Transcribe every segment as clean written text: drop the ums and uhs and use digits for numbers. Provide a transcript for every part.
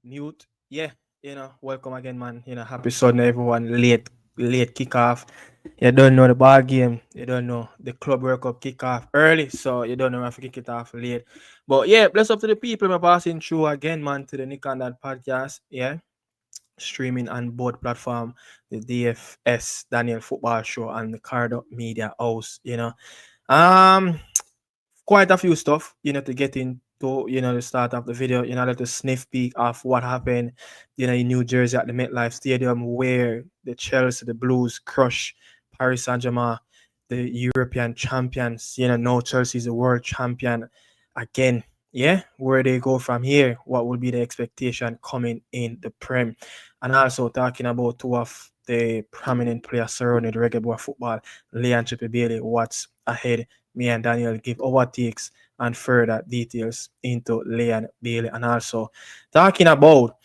Mute. Yeah, welcome again, man. Happy Sunday, everyone. Late kickoff. You don't know the ball game. You don't know the Club World Cup kickoff early, so you don't know if to kick it off late. But yeah, bless up to the people I'm passing through again, man, to the Nick and Dad podcast. Yeah, streaming on both platform, the DFS Daniel Football Show and the Card Up Media House. Um, quite a few stuff, to get into, the start of the video, let us sniff peek of what happened, in New Jersey at the MetLife Stadium, where the Chelsea, the Blues crush Paris Saint-Germain, the European champions. Now Chelsea is the world champion again. Yeah, where they go from here, what will be the expectation coming in the Prem, and also talking about two of the prominent players surrounding the regular football, Leon Chippy Bailey, what's ahead. Me and Daniel give our takes and further details into Leon Bailey, and also talking about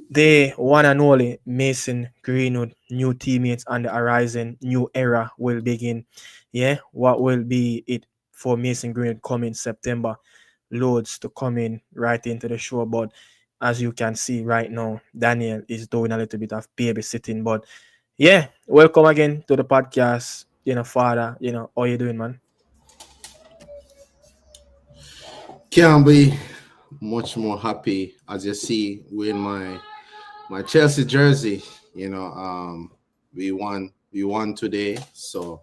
the one and only Mason Greenwood, new teammates on the horizon, new era will begin. Yeah, what will be it for Mason Greenwood coming September? Loads to come in right into the show, but as you can see right now, Daniel is doing a little bit of babysitting. But yeah, welcome again to the podcast. Father, how you doing, man? Can't be much more happy as you see wearing my Chelsea jersey. We won today, so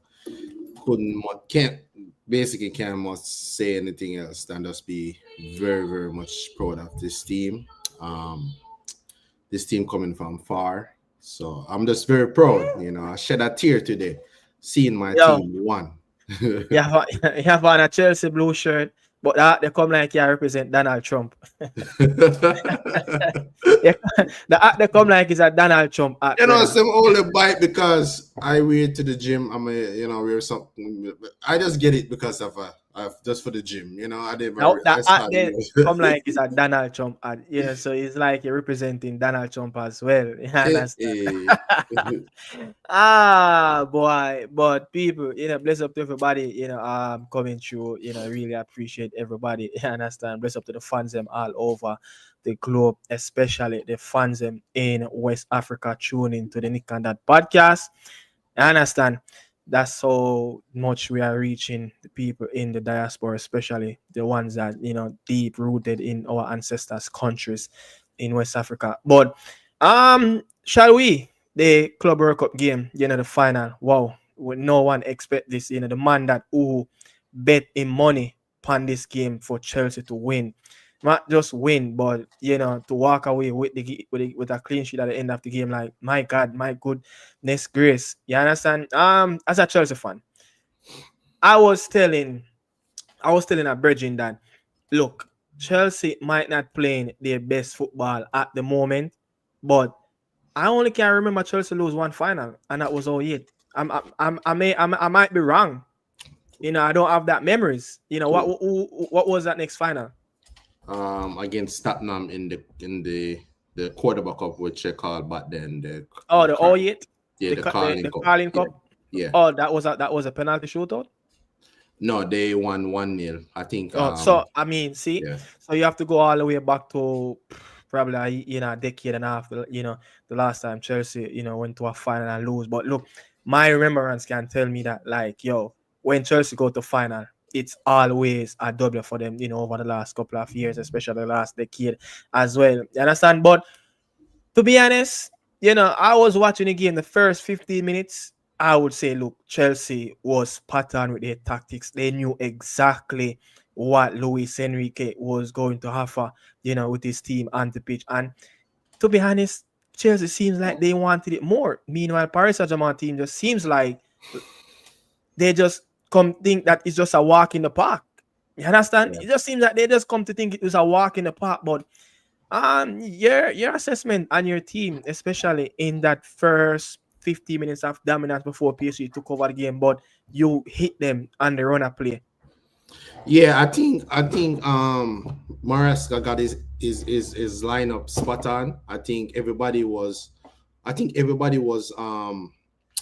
can't must say anything else than just be very very much proud of this team. Um, this team coming from far, so I'm just very proud. I shed a tear today seeing my Yo, team won. you have, you have on a Chelsea blue shirt, but that they come like you represent Donald Trump. Yeah, the hat they come like is a Donald Trump hat, brother. Some only bite because I wear to the gym. Wear something. I just get it because of just for the gym. I Now never. the I hat started. they come like is a Donald Trump hat. Yeah, so it's like you're representing Donald Trump as well. You understand? Boy, but people, bless up to everybody, coming through, really appreciate everybody. You understand? Bless up to the fans them all over the globe, especially the fans them in West Africa tuning to the Nick and That podcast. I understand that's how much we are reaching the people in the diaspora, especially the ones that, deep rooted in our ancestors' countries in West Africa. But shall we? The Club World Cup game, the final. Wow. No one expect this, the man that who bet in money upon this game for Chelsea to win. Not just win, but to walk away with with a clean sheet at the end of the game. Like, my God, my goodness grace. You understand? As a Chelsea fan, I was telling a Virgin that look, Chelsea might not playing their best football at the moment, but I only can remember Chelsea lose one final, and that was all it. I might be wrong. I don't have that memories. What was that next final? Against Tottenham in the quarterback cup, which they called back then Oh, the all it, the the Carling Cup. Carling Yeah, Cup. yeah. Oh, that was a penalty shootout. No, they won 1-0. I think. Oh, so I mean, see, Yeah. so you have to go all the way back to probably a decade and a half. The last time Chelsea went to a final and lose. But look, my remembrance can tell me that, like, yo, when Chelsea go to final, it's always a double for them. Over the last couple of years, especially the last decade as well. You understand? But to be honest, I was watching the game the first 15 minutes. I would say, look, Chelsea was patterned with their tactics. They knew exactly what Luis Enrique was going to offer, with his team on the pitch. And to be honest, Chelsea seems like they wanted it more. Meanwhile, Paris Saint-Germain team just seems like they just come think that it's just a walk in the park. You understand? Yeah. It just seems like they just come to think it was a walk in the park, but your assessment on your team, especially in that first 50 minutes of dominance before PSG took over the game, but you hit them on the runner play. Yeah, I think Maresca got his lineup spot on. I think everybody was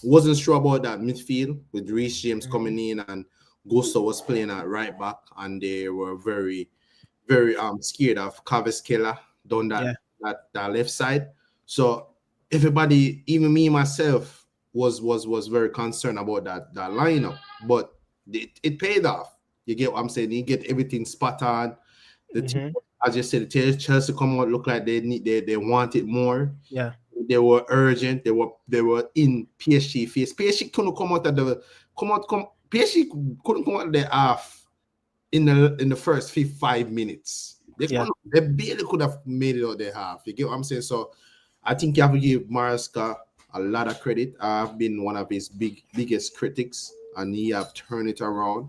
wasn't sure about that midfield with Reece James Mhm. coming in and Gusto was playing at right back, and they were very very scared of Kvaratskhelia down Yeah. that left side. So everybody, even me myself, was very concerned about that lineup, but it paid off. You get what I'm saying? You get everything spot on. The team, Mm-hmm. as you said, Chelsea come out look like they want it more. Yeah. They were urgent. They were in PSG face. PSG couldn't come out of the PSG couldn't come out of the half in the first 5 minutes. Yeah. They barely could have made it out the half. You get what I'm saying? So I think you have to give Maresca a lot of credit. I've been one of his biggest critics, and he have turned it around.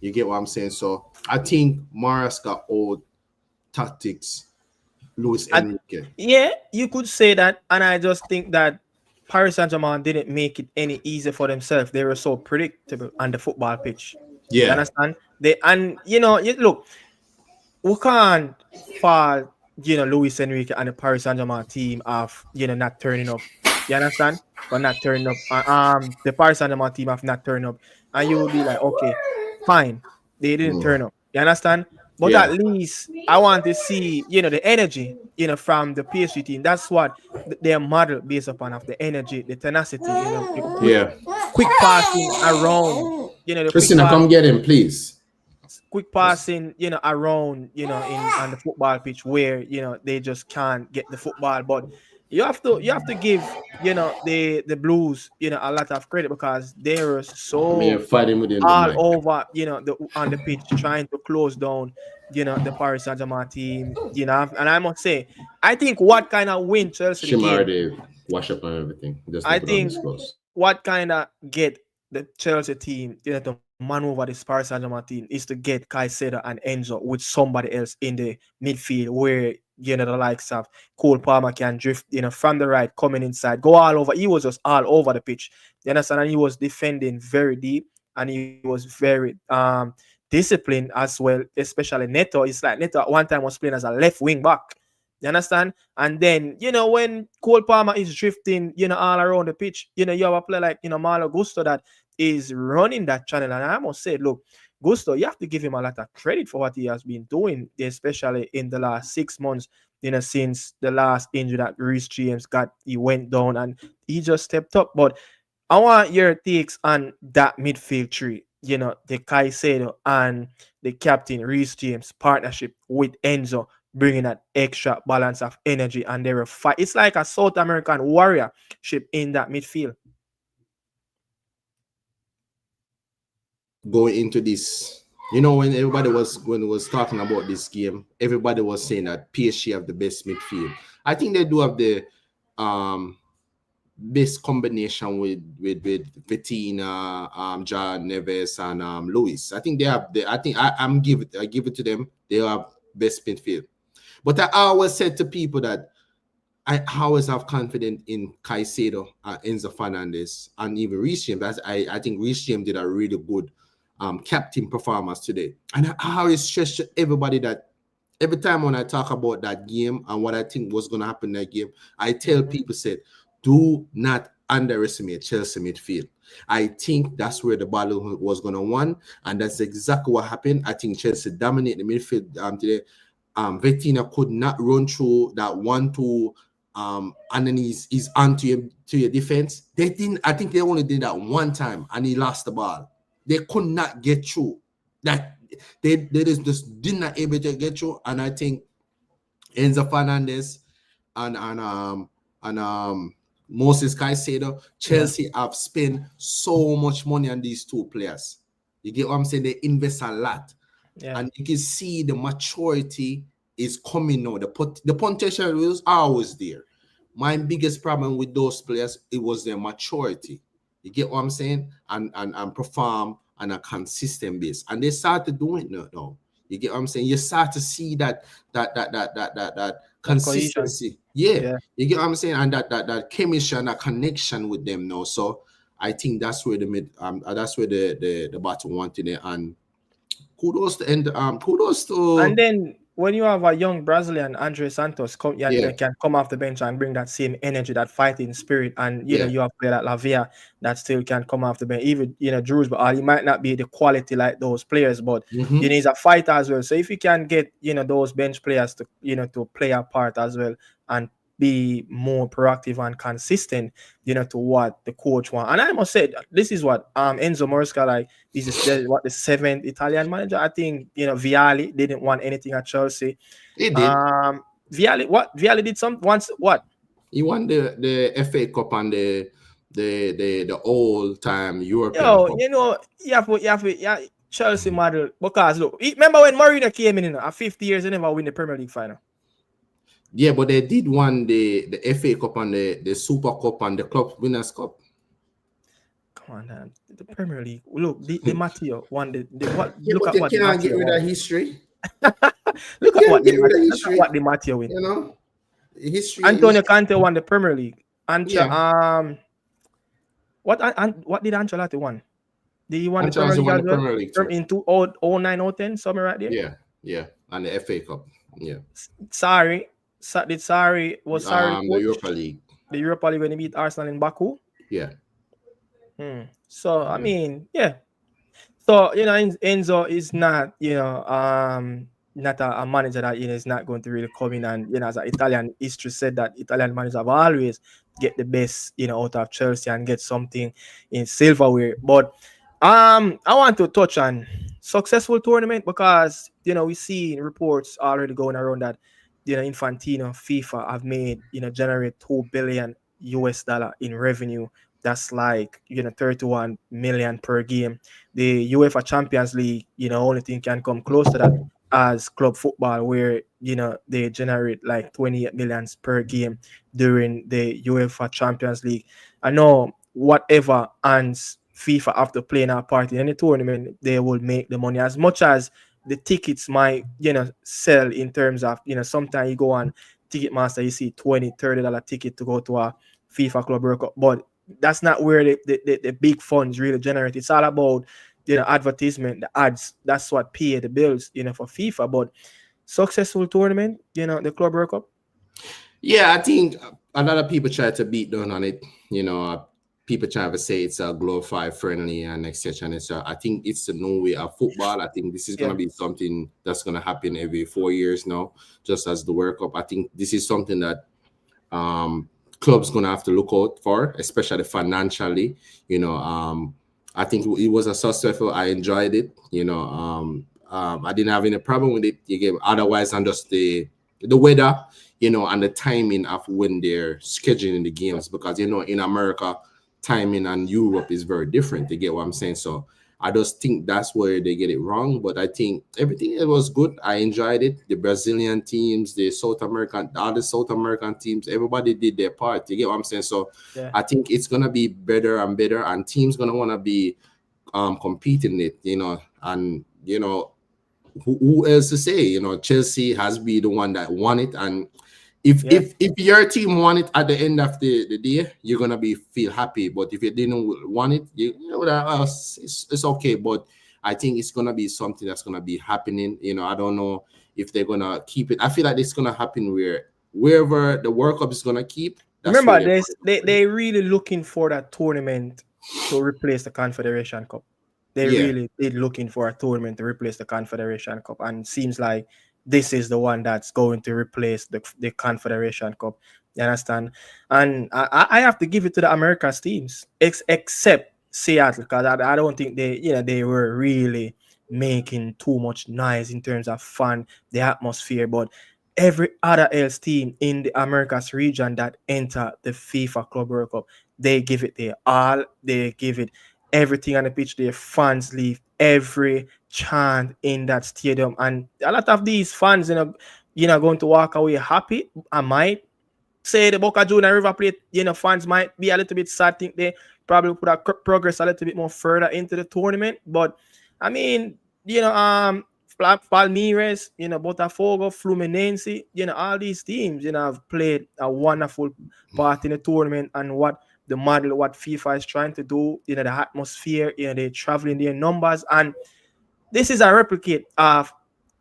You get what I'm saying? So I think Maresca owed tactics Luis I, Enrique. yeah, you could say that, and I just think that Paris Saint-Germain didn't make it any easier for themselves. They were so predictable on the football pitch. You Yeah, understand? Look, we can't fault Luis Enrique and the Paris Saint Germain team of not turning up. You understand? But not turning up. The Paris Saint Germain team of not turning up, and you will be like, okay, fine, they didn't turn up. You understand? But yeah, at least I want to see the energy from the PSG team. That's what their model based upon of the energy, the tenacity. The yeah. quick passing around. The quick Christina, pass come get him, please. quick passing, around, in on the football pitch where they just can't get the football. But you have to give the Blues a lot of credit because they were I'm here so fighting with him, the all mic. over on the pitch trying to close down the Paris Saint-Germain team. And I must say, I think what kind of win Chelsea the Shima game. already wash up and everything. Just I don't put on think his clothes. what kind of get the Chelsea team, to maneuver this Paris Saint-Germain team is to get Caicedo and Enzo with somebody else in the midfield where the likes of Cole Palmer can drift, from the right, coming inside, go all over. He was just all over the pitch. You understand? And he was defending very deep, and he was very disciplined as well, especially Neto. It's like Neto at one time was playing as a left wing back. You understand? And then, when Cole Palmer is drifting, all around the pitch, you have a player like, Malo Gusto that is running that channel. And I must say, look, Gusto, you have to give him a lot of credit for what he has been doing, especially in the last 6 months, since the last injury that Reece James got, he went down and he just stepped up. But I want your takes on that midfield three, the Caicedo and the captain Reece James partnership with Enzo, bringing that extra balance of energy, and they were fight. It's like a South American warrior ship in that midfield. Going into this, when it was talking about this game, everybody was saying that PSG have the best midfield. I think they do have the best combination with Vitina, John Neves, and Luis. I think they have the. I give it to them. They have best midfield. But I always said to people that I always have confidence in Caicedo, Enzo Fernandez, and even Reece James. I think Reece James did a really good captain performance today. And I always stress to everybody that every time when I talk about that game and what I think was going to happen in that game, I tell people, do not underestimate Chelsea midfield. I think that's where the battle was going to win, and that's exactly what happened. I think Chelsea dominated the midfield today. Vitina could not run through that 1-2, and then he's onto your defense. They didn't. I think they only did that one time, and he lost the ball. They could not get through. That they just did not able to get through. And I think Enzo Fernandez and Moses Caicedo, Chelsea have spent so much money on these two players. You get what I'm saying? They invest a lot. Yeah. And you can see the maturity is coming now. The potential was always there. My biggest problem with those players, it was their maturity. You get what I'm saying? And perform on a consistent base. And they started doing it now. You get what I'm saying? You start to see that consistency. Yeah. You get what I'm saying? And that chemistry and that connection with them now. So I think that's where the battle wanted it. And kudos to And then when you have a young Brazilian Andre Santos come, yeah, Yeah, they can come off the bench and bring that same energy, that fighting spirit, and yeah. you have player like Lavia that still can come off the bench. Even Drews, but he might not be the quality like those players, but Hmm. he's a fighter as well. So if you can get those bench players to to play a part as well and be more proactive and consistent, to what the coach want. And I must say, this is what Enzo Maresca like. This is what the seventh Italian manager. I think Viali didn't want anything at Chelsea. He did. Um, Viali did some once what? He won the FA Cup and the all time European Yo, Cup. yeah, Chelsea model because look, remember when Mourinho came in, 50 years they never win the Premier League final. Yeah, but they did won the FA Cup and the Super Cup and the Club Winners' Cup. Come on, man. The Premier League. Look, the Matteo won the what? Yeah, Look but at you what the cannot get Matteo rid of won. history. You Look at can't what the get rid of Look at history. what the Matteo win. You know, history. Antonio Conte won the Premier League. Yeah, What did Ancelotti won? Did he won the Premier Ancelotti League won as the well? Premier League From too. in 2009, 010, somewhere right there. Yeah, yeah, and the FA Cup. Yeah, Sorry, was sorry the the coach. Europa League. The Europa League when he beat Arsenal in Baku. Yeah, So I yeah, mean, yeah. So Enzo is not not a manager that is not going to really come in and as an Italian history said that Italian managers have always get the best out of Chelsea and get something in silverware. But I want to touch on successful tournament because we see reports already going around that Infantino FIFA have made generate 2 billion US dollar in revenue. That's like 31 million per game. The UEFA Champions League, only thing can come close to that as club football, where they generate like 28 millions per game during the UEFA Champions League. I know whatever and FIFA after playing a part in any tournament, they will make the money as much as the tickets might sell in terms of sometimes you go on Ticketmaster, you see $20-$30 ticket to go to a FIFA Club World Cup, but that's not where the big funds really generate. It's all about advertisement, the ads. That's what pay the bills, for FIFA. But successful tournament, the Club World Cup. yeah. I think a lot of people try to beat down on it. People try to say it's a glorified friendly and etc. And so I think it's the new way of football. I think this is Yeah, gonna be something that's gonna happen every 4 years now, just as the World Cup. I think this is something that clubs gonna have to look out for, especially financially. I think it was a successful. I enjoyed it. I didn't have any problem with it. You gave otherwise, and just the weather, and the timing of when they're scheduling the games, because in America, timing and Europe is very different. You get what I'm saying? So I just think that's where they get it wrong. But I think everything it was good. I enjoyed it. The Brazilian teams, all the South American teams, everybody did their part. You get what I'm saying? So yeah, I think it's gonna be better and better, and teams gonna wanna be competing it. And who else to say? Chelsea has been the one that won it, and yeah, if your team won it at the end of the day, you're gonna be feel happy. But if you didn't want it, you know that it's okay. But I think it's gonna be something that's gonna be happening. I don't know if they're gonna keep it. I feel like it's gonna happen wherever the World Cup is gonna keep. That's where remember, they're gonna. they really looking for that tournament to replace the Confederation Cup. They Yeah, really did looking for a tournament to replace the Confederation Cup, and seems like this is the one that's going to replace the Confederation Cup. You understand? And I have to give it to the Americas teams, except Seattle, because I don't think they were really making too much noise in terms of fun, the atmosphere, but every other else team in the Americas region that enter the FIFA Club World Cup, they give it their all. They give it everything on the pitch. Their fans leave every chant in that stadium, and a lot of these fans, going to walk away happy. I might say the Boca Junior River Plate, fans might be a little bit sad. Think they probably could have progress a little bit more further into the tournament. But I mean, Palmeiras, Botafogo, Fluminense, all these teams, have played a wonderful part in the tournament, and what FIFA is trying to do, the atmosphere, they traveling their numbers, and this is a replicate of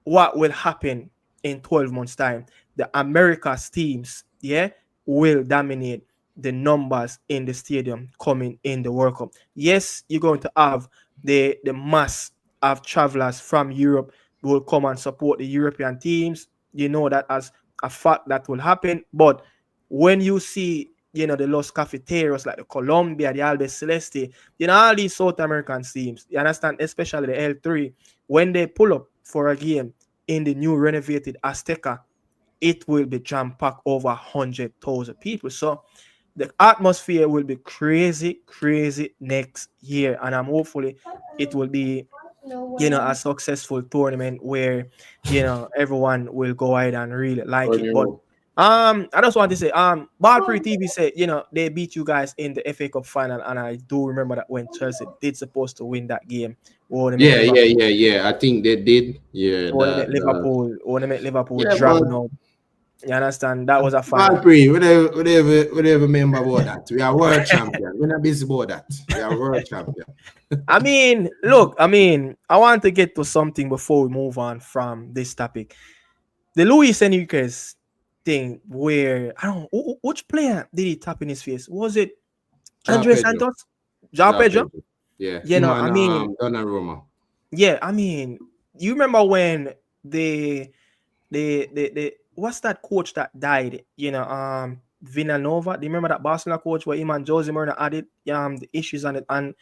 what will happen in 12 months' time, the America's teams, yeah, will dominate the numbers in the stadium coming in the World Cup. Yes, you're going to have the mass of travelers from Europe who will come and support the European teams. You know that as a fact that will happen. But when you see, the Los Cafeteros like the Colombia, the Albe Celeste, all these South American teams, you understand, especially the L3, when they pull up for a game in the new renovated Azteca, it will be jam packed over 100,000 people. So the atmosphere will be crazy, crazy next year, and I'm hopefully it will be a successful tournament where everyone will go out and really like it. But I just want to say Ballpree TV said they beat you guys in the FA Cup final, and I do remember that when Chelsea did supposed to win that game, oh they make Yeah, yeah, Liverpool yeah, yeah. I think they did. Yeah, oh they make Liverpool yeah, drag but now. You understand? That was a final. Valkyrie, whatever remember about that. We are world champion. We're not busy about that. We are world champion. I mean, look, I want to get to something before we move on from this topic. The Luis Enriquez thing, where I don't know which player did he tap in his face. Was it Ja Andre Pedro. Santos? Jao Ja Pedro? Pedro. Yeah, You him know, and Donnarumma. yeah, you remember when the what's that coach that died? Villanova. Do you remember that Barcelona coach where him and Jose Mourinho added the issues on it and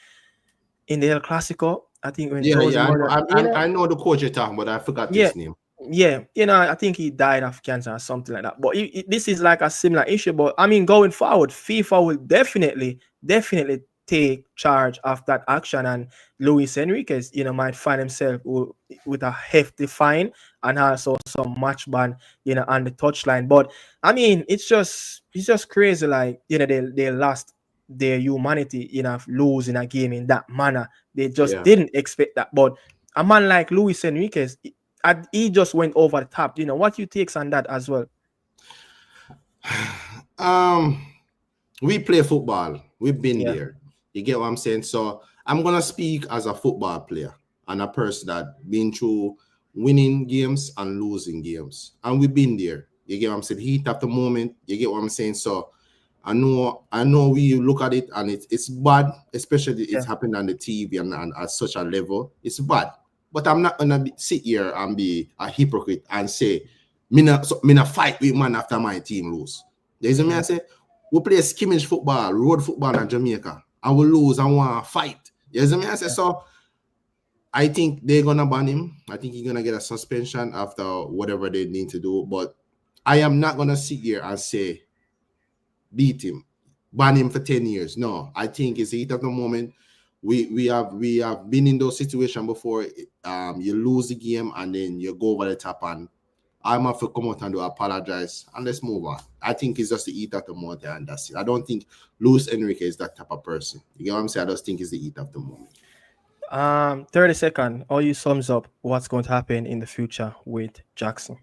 in the El Clasico? I think when Yeah, Jose yeah. Mourinho, I know the coach you're talking, but I forgot yeah, his name. yeah, I think he died of cancer or something like that. But this is like a similar issue. But going forward, FIFA will definitely take charge of that action, and Luis Enriquez, might find himself with a hefty fine and also some match ban, on the touchline. But it's just crazy. Like they lost their humanity, losing a game in that manner. They just Yeah. didn't expect that. But a man like Luis Enriquez, and he just went over the top. What you takes on that as well? Um, we play football. We've been Yeah, there. You get what I'm saying? So I'm gonna speak as a football player and a person that been through winning games and losing games. And we've been there. You get what I'm saying? Heat at the moment. You get what I'm saying? So I know we look at it and it's bad, especially it's yeah, happened on the TV and at such a level. It's bad. But I'm not gonna sit here and be a hypocrite and say me not fight with man after my team lose. There's a man mm, say we play skimmage football, road football in Jamaica, and we lose and want to fight. There's a man say yeah. so. I think they're gonna ban him. I think he's gonna get a suspension after whatever they need to do. But I am not gonna sit here and say beat him, ban him for 10 years. No, I think it's the heat of the moment. We have been in those situations before. You lose the game and then you go over the top, and I'm have to come out and do apologize and let's move on. I think it's just the heat of the moment and that's it. I don't think Luis Enrique is that type of person. You get what I'm saying? I just think it's the heat of the moment. 30 second. All you sums up what's going to happen in the future with Jackson.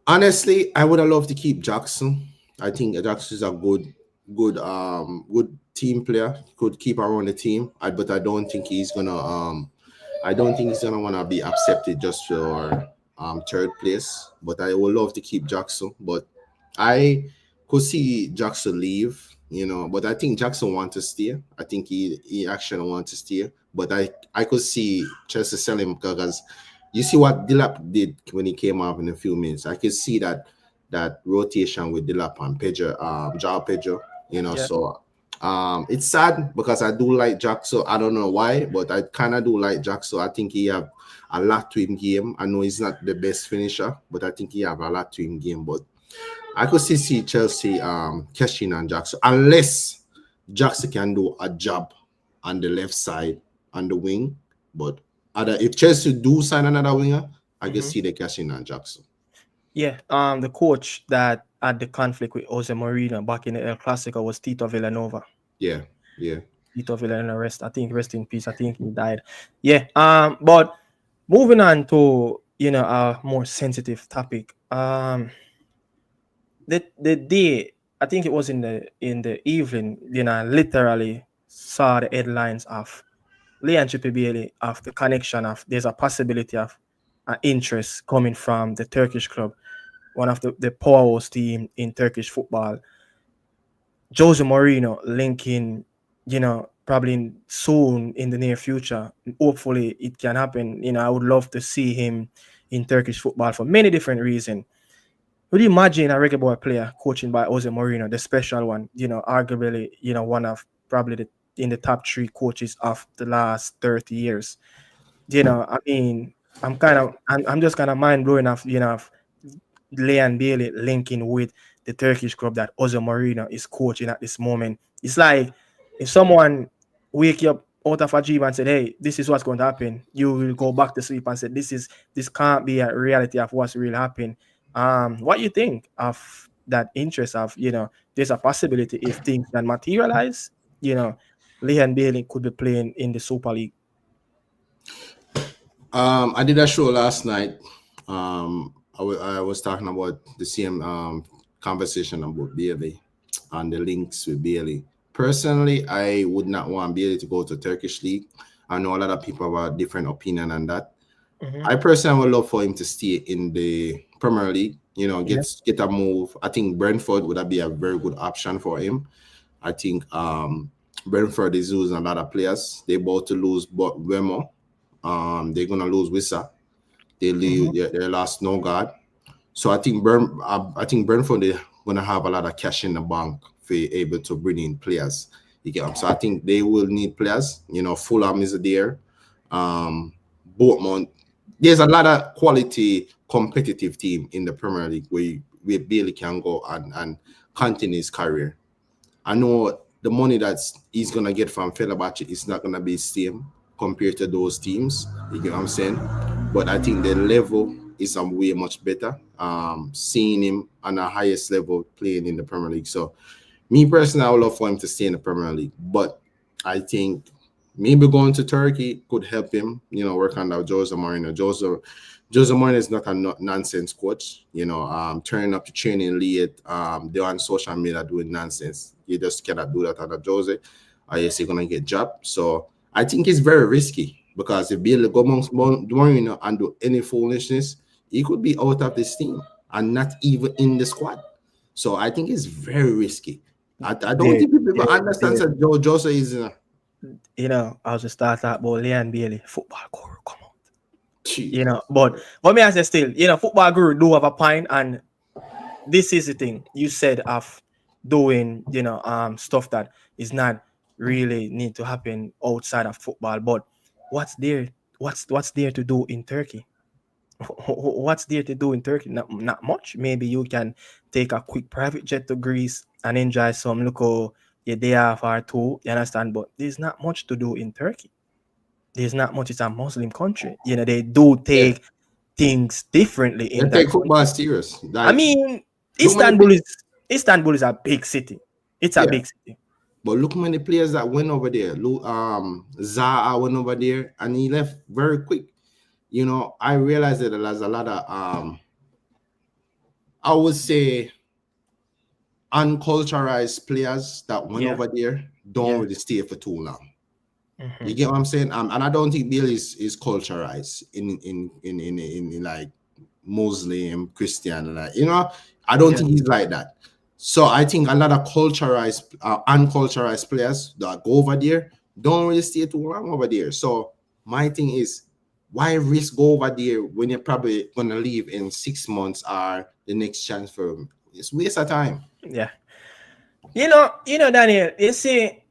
Honestly, I would have loved to keep Jackson. I think Jackson is a good team player. Could keep around the team. But I don't think he's gonna want to be accepted just for third place. But I would love to keep Jackson. But I could see Jackson leave. But I think Jackson wants to stay. I think he actually wants to stay. But I could see Chelsea sell him because you see what Dilap did when he came off in a few minutes. I could see that rotation with Dilap and Pedro, João Pedro. Yeah, So it's sad because I do like Jack. So I don't know why, but I kind of do like Jack. So I think he have a lot to him game. I know he's not the best finisher, but I think he have a lot to him game. But I could see Chelsea cashing on Jackson unless Jackson can do a job on the left side on the wing. But if Chelsea do sign another winger, I can mm-hmm. see the cashing on Jackson. Yeah. The coach that had the conflict with Jose Mourinho back in the El Clasico was Tito Villanova. Yeah, yeah. Tito Villanova rest in peace. I think he died. Yeah. But moving on to a more sensitive topic. The day, I think it was in the evening, literally saw the headlines of Leon Chippy Bailey, of the connection of there's a possibility of interest coming from the Turkish club, one of the powerhouse team in Turkish football. Jose Mourinho linking, probably soon in the near future. Hopefully, it can happen. I would love to see him in Turkish football for many different reasons. Would you imagine a regular boy player coaching by Jose Mourinho, the special one? Arguably, one of probably in the top three coaches of the last 30 years. I mean, I'm just kind of mind blowing of of Leon Bailey linking with the Turkish club that Jose Mourinho is coaching at this moment. It's like if someone wake you up out of a dream and said, "Hey, this is what's going to happen," you will go back to sleep and say, "This can't be a reality of what's really happening." What you think of that interest of there's a possibility if things can materialize, you know, Leon Bailey could be playing in the Super League. I did a show last night. I was talking about the same conversation about Bailey and the links with Bailey. Personally, I would not want Bailey to go to Turkish league. I know a lot of people have a different opinion on that. Mm-hmm. I personally would love for him to stay in the Premier League. Yeah. Get a move. I think Brentford would be a very good option for him. I think Brentford is losing a lot of players. They're about to lose Wemo. They're gonna lose Wissa. Mm-hmm. They lost No God. So I think Brentford they're gonna have a lot of cash in the bank for able to bring in players. You get them. So I think they will need players. Fulham is there. Bournemouth. There's a lot of quality competitive team in the Premier League where Bailey can go and continue his career. I know the money that he's gonna get from Fenerbahçe is not gonna be the same compared to those teams. You get what I'm saying? But I think the level is way much better. Seeing him on the highest level playing in the Premier League. So me personally, I would love for him to stay in the Premier League. But I think maybe going to Turkey could help him, work on that Jose Mourinho. Jose Mourinho is not a nonsense coach, turning up to training late, they're on social media doing nonsense. You just cannot do that under Jose, or you're going to get job. So I think it's very risky because if Bill go amongst Mourinho and do any foolishness, he could be out of this team and not even in the squad. So I think it's very risky. I don't They, think people they, understand they, that Jose is. I was just start talk about Leon Bailey, football guru, come on. Gee. But what may I say still, football guru do have a point, and this is the thing you said of doing, stuff that is not really need to happen outside of football. But what's there? What's there to do in Turkey? What's there to do in Turkey? Not much. Maybe you can take a quick private jet to Greece and enjoy some local your day off or two. You understand? But there's not much to do in Turkey. There's not much. It's a Muslim country. They do Yeah, take things differently they in that take football country. serious. I Like mean, look many, Istanbul is a big city. It's a yeah, big city. but look how many players that went over there. Zaha went over there and he left very quick. I realized that there's a lot of I would say unculturized players that went Yeah, over there don't yeah. really stay for too long. Hmm. You get what I'm saying? And I don't think Bill is culturized in like Muslim, Christian, like I don't Yeah, think he's like that. So I think a lot of culturized, unculturized players that go over there don't really stay too long over there. So my thing is, why risk go over there when you're probably gonna leave in 6 months or the next chance for him? It's waste of time. yeah. Daniel. You see,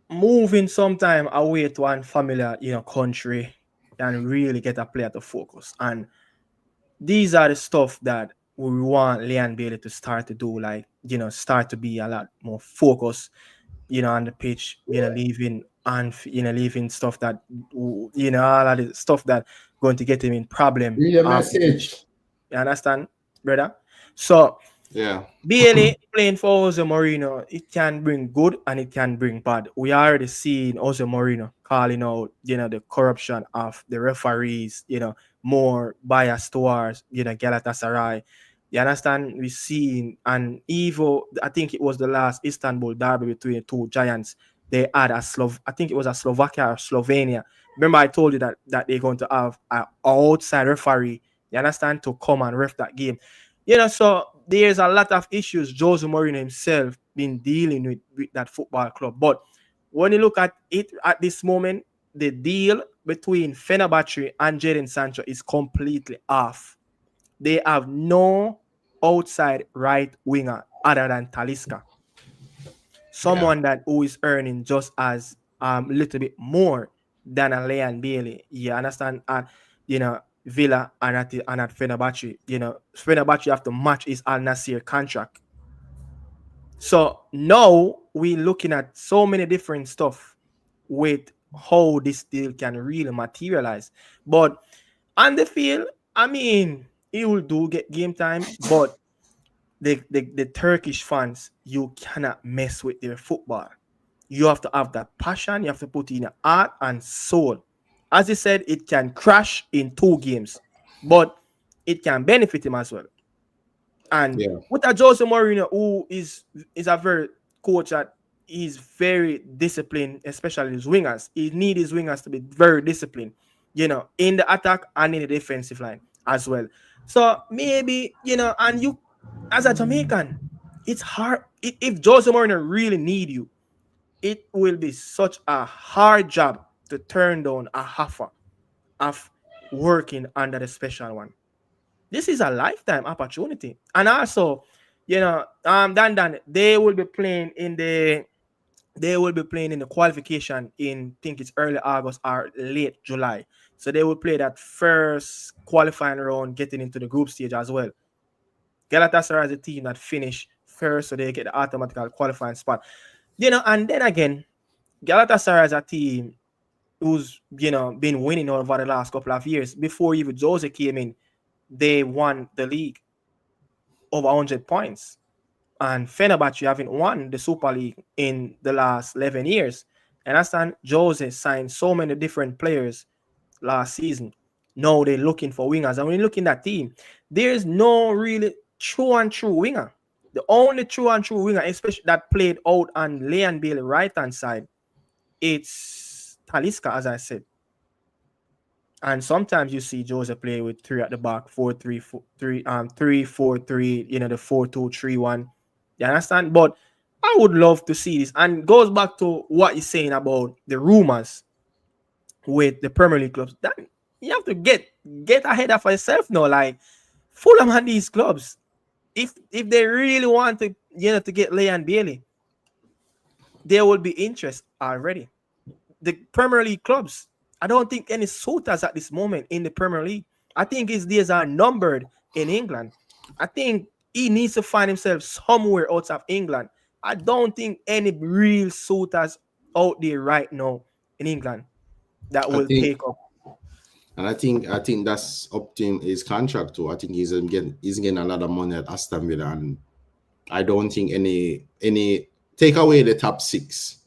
moving sometime away to one familiar, country can really get a player to focus. And these are the stuff that we want Leon Bailey to start to do, like, start to be a lot more focused, on the pitch, leaving and leaving stuff that all of the stuff that going to get him in problem Read a off the pitch. message. You understand, brother? So Yeah. Bailey playing for Jose Mourinho, it can bring good and it can bring bad. We already seen Jose Mourinho calling out, the corruption of the referees, more biased towards, Galatasaray. You understand? We seen and Evo, I think it was the last Istanbul derby between the two giants. they had I think it was a Slovakia or Slovenia. Remember, I told you that they're going to have an outside referee, you understand, to come and ref that game. So there's a lot of issues Jose Mourinho himself been dealing with that football club. But when you look at it at this moment, the deal between Fenerbahçe and Jadon Sancho is completely off. They have no outside right winger other than Talisca, Yeah. someone that who is earning just as a little bit more than a Leon Bailey. You understand? And Villa and at Fenerbahce, Fenerbahce have to match his Al Nasir contract. So now we're looking at so many different stuff with how this deal can really materialize. But on the field, I mean, he will do get game time, but the Turkish fans, you cannot mess with their football. You have to have that passion. You have to put in your heart and soul. As I said, it can crash in 2 games, but it can benefit him as well. And Yeah. with a Jose Mourinho, who is a very coach that is very disciplined, especially his wingers. He needs his wingers to be very disciplined, in the attack and in the defensive line as well. So maybe, and you as a Jamaican, it's hard. If Jose Mourinho really need you, it will be such a hard job to turn down a offer of working under the special one. This is a lifetime opportunity. And also, Dan, they will be playing in the qualification in, I think it's early August or late July. So they will play that first qualifying round, getting into the group stage as well. Galatasaray is a team that finish first, so they get the automatic qualifying spot. And then again, Galatasaray is a team who's been winning over the last couple of years. Before even Jose came in, they won the league over 100 points. And Fenerbahce haven't won the Super League in the last 11 years. And I understand Jose signed so many different players last season. Now they're looking for wingers. And when you look in that team, there's no really true and true winger. The only true and true winger, especially that played out on Leon Bailey right hand side, it's Talisca, as I said. And sometimes you see Jose play with three at the back, 4-3-3, the 4-2-3-1. You understand? But I would love to see this. And goes back to what you're saying about the rumors with the Premier League clubs. That you have to get ahead of yourself now. Like Fulham and these clubs, if they really want to get Leon Bailey, there will be interest already. The Premier League clubs, I don't think any suitors at this moment in the Premier League. I think his days are numbered in England. I think he needs to find himself somewhere outside of England. I don't think any real suitors out there right now in England that I will think, take up. and I think that's up to his contract too. I think he's getting a lot of money at Aston Villa, and I don't think any take away the top six.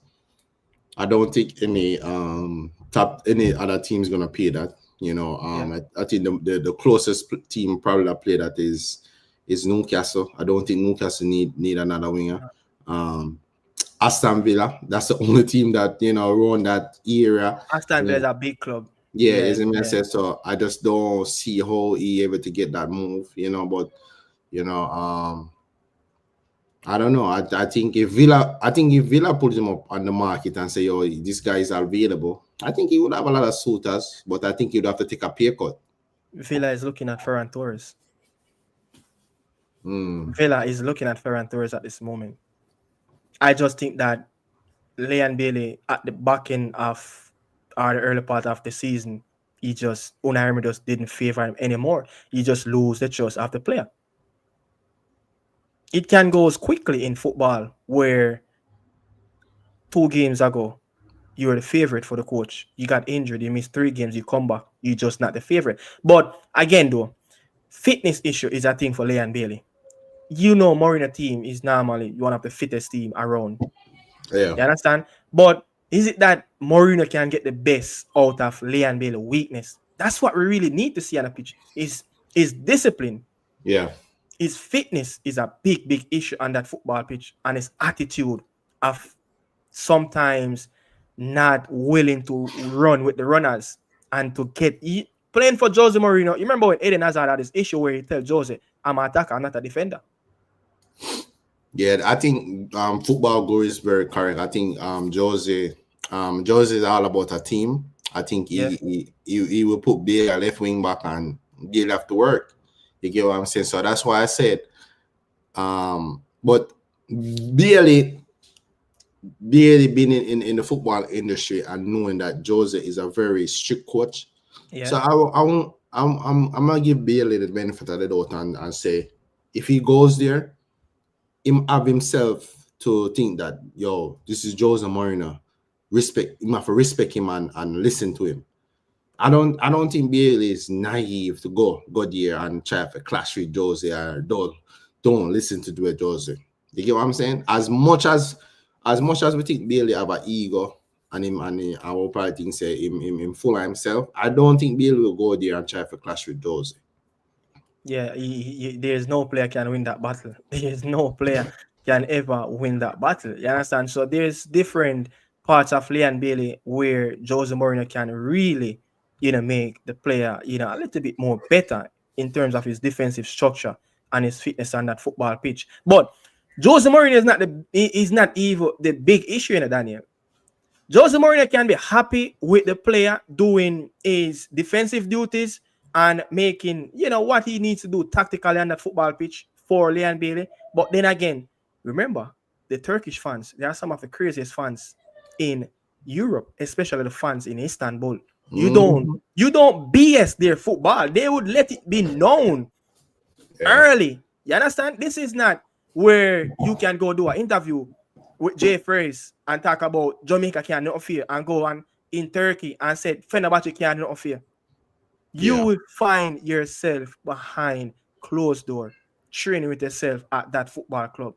I don't think any other team's gonna pay that. I think the closest team probably that play that is Newcastle. I don't think Newcastle need another winger. Aston Villa, that's the only team that around that area. Aston Villa is a big club. Yeah, Yeah, isn't it? yeah. So I just don't see how he able to get that move. But I don't know. I think if Villa puts him up on the market and say, "Oh, this guy is available," I think he would have a lot of suitors, but I think he'd have to take a pay cut. Villa is looking at Ferran Torres. Mm. Villa is looking at Ferran Torres at this moment. I just think that Leon Bailey at the back end of or the early part of the season, Unai Emery just didn't favor him anymore. He just lose the trust of the player. It can go as quickly in football where 2 games ago you were the favorite for the coach. You got injured, you missed 3 games, you come back, you're just not the favorite. But again, though, fitness issue is a thing for Leon Bailey. Mourinho team is normally one of the fittest team around. Yeah, You understand? But is it that Mourinho can get the best out of Leon Bailey weakness? That's what we really need to see on the pitch. Is discipline. yeah, His fitness is a big, big issue on that football pitch, and his attitude of sometimes not willing to run with the runners and to playing for Jose Mourinho. You remember when Eden Hazard had this issue where he tells Jose, I'm an attacker, I'm not a defender. Yeah, I think football goal is very correct. I think Jose is all about a team. I think Yeah. he will put Bailey a left wing back and Bailey have to work. You get what I'm saying? So that's why I said but Bailey being in the football industry and knowing that Jose is a very strict coach. Yeah. So I'm gonna give Bailey the benefit of the doubt and say if he goes there, him have himself to think that this is Jose Mourinho. Him have to respect him and listen to him. I don't think Bailey is naive to go there and try to clash with Jose or don't listen to do it Jose. You get what I'm saying? As much as we think Bailey have an ego and I will probably think say him full of himself, I don't think Bailey will go there and try to clash with Jose. Yeah, there's no player can win that battle. There's no player can ever win that battle. You understand? So there's different parts of Leon Bailey where Jose Mourinho can really, make the player, a little bit more better in terms of his defensive structure and his fitness on that football pitch. But Jose Mourinho is not even the big issue in it, Daniel. Jose Mourinho can be happy with the player doing his defensive duties and making, what he needs to do tactically on that football pitch for Leon Bailey. But then again, remember, the Turkish fans, they are some of the craziest fans in Europe, especially the fans in Istanbul. You don't BS their football. They would let it be known early. You understand? This is not where you can go do an interview with Jay Fraze and talk about Jamaica can't not fear and go on in Turkey and said Fenerbahçe can't not fear. You will find yourself behind closed door, training with yourself at that football club.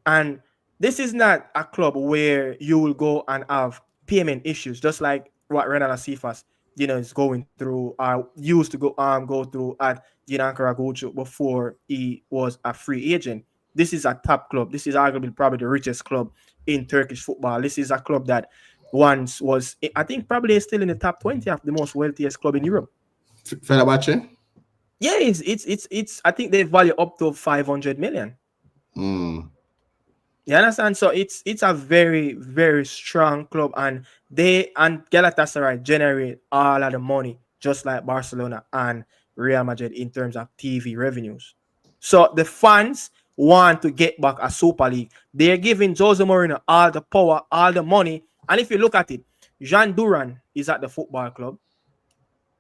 And this is not a club where you will go and have payment issues, just like what Renan Asifas, is going through, used to go through at Ankara Gochu before he was a free agent. This is a top club. This is arguably probably the richest club in Turkish football. This is a club that once was, I think, probably still in the top 20 of the most wealthiest club in Europe. Fenerbahçe? Yeah, it's. I think they value up to 500 million. You understand? So it's a very, very strong club, and Galatasaray generate all of the money, just like Barcelona and Real Madrid in terms of TV revenues. So the fans want to get back a Super League. They're giving Jose Mourinho all the power, all the money. And if you look at it, Jean Duran is at the football club.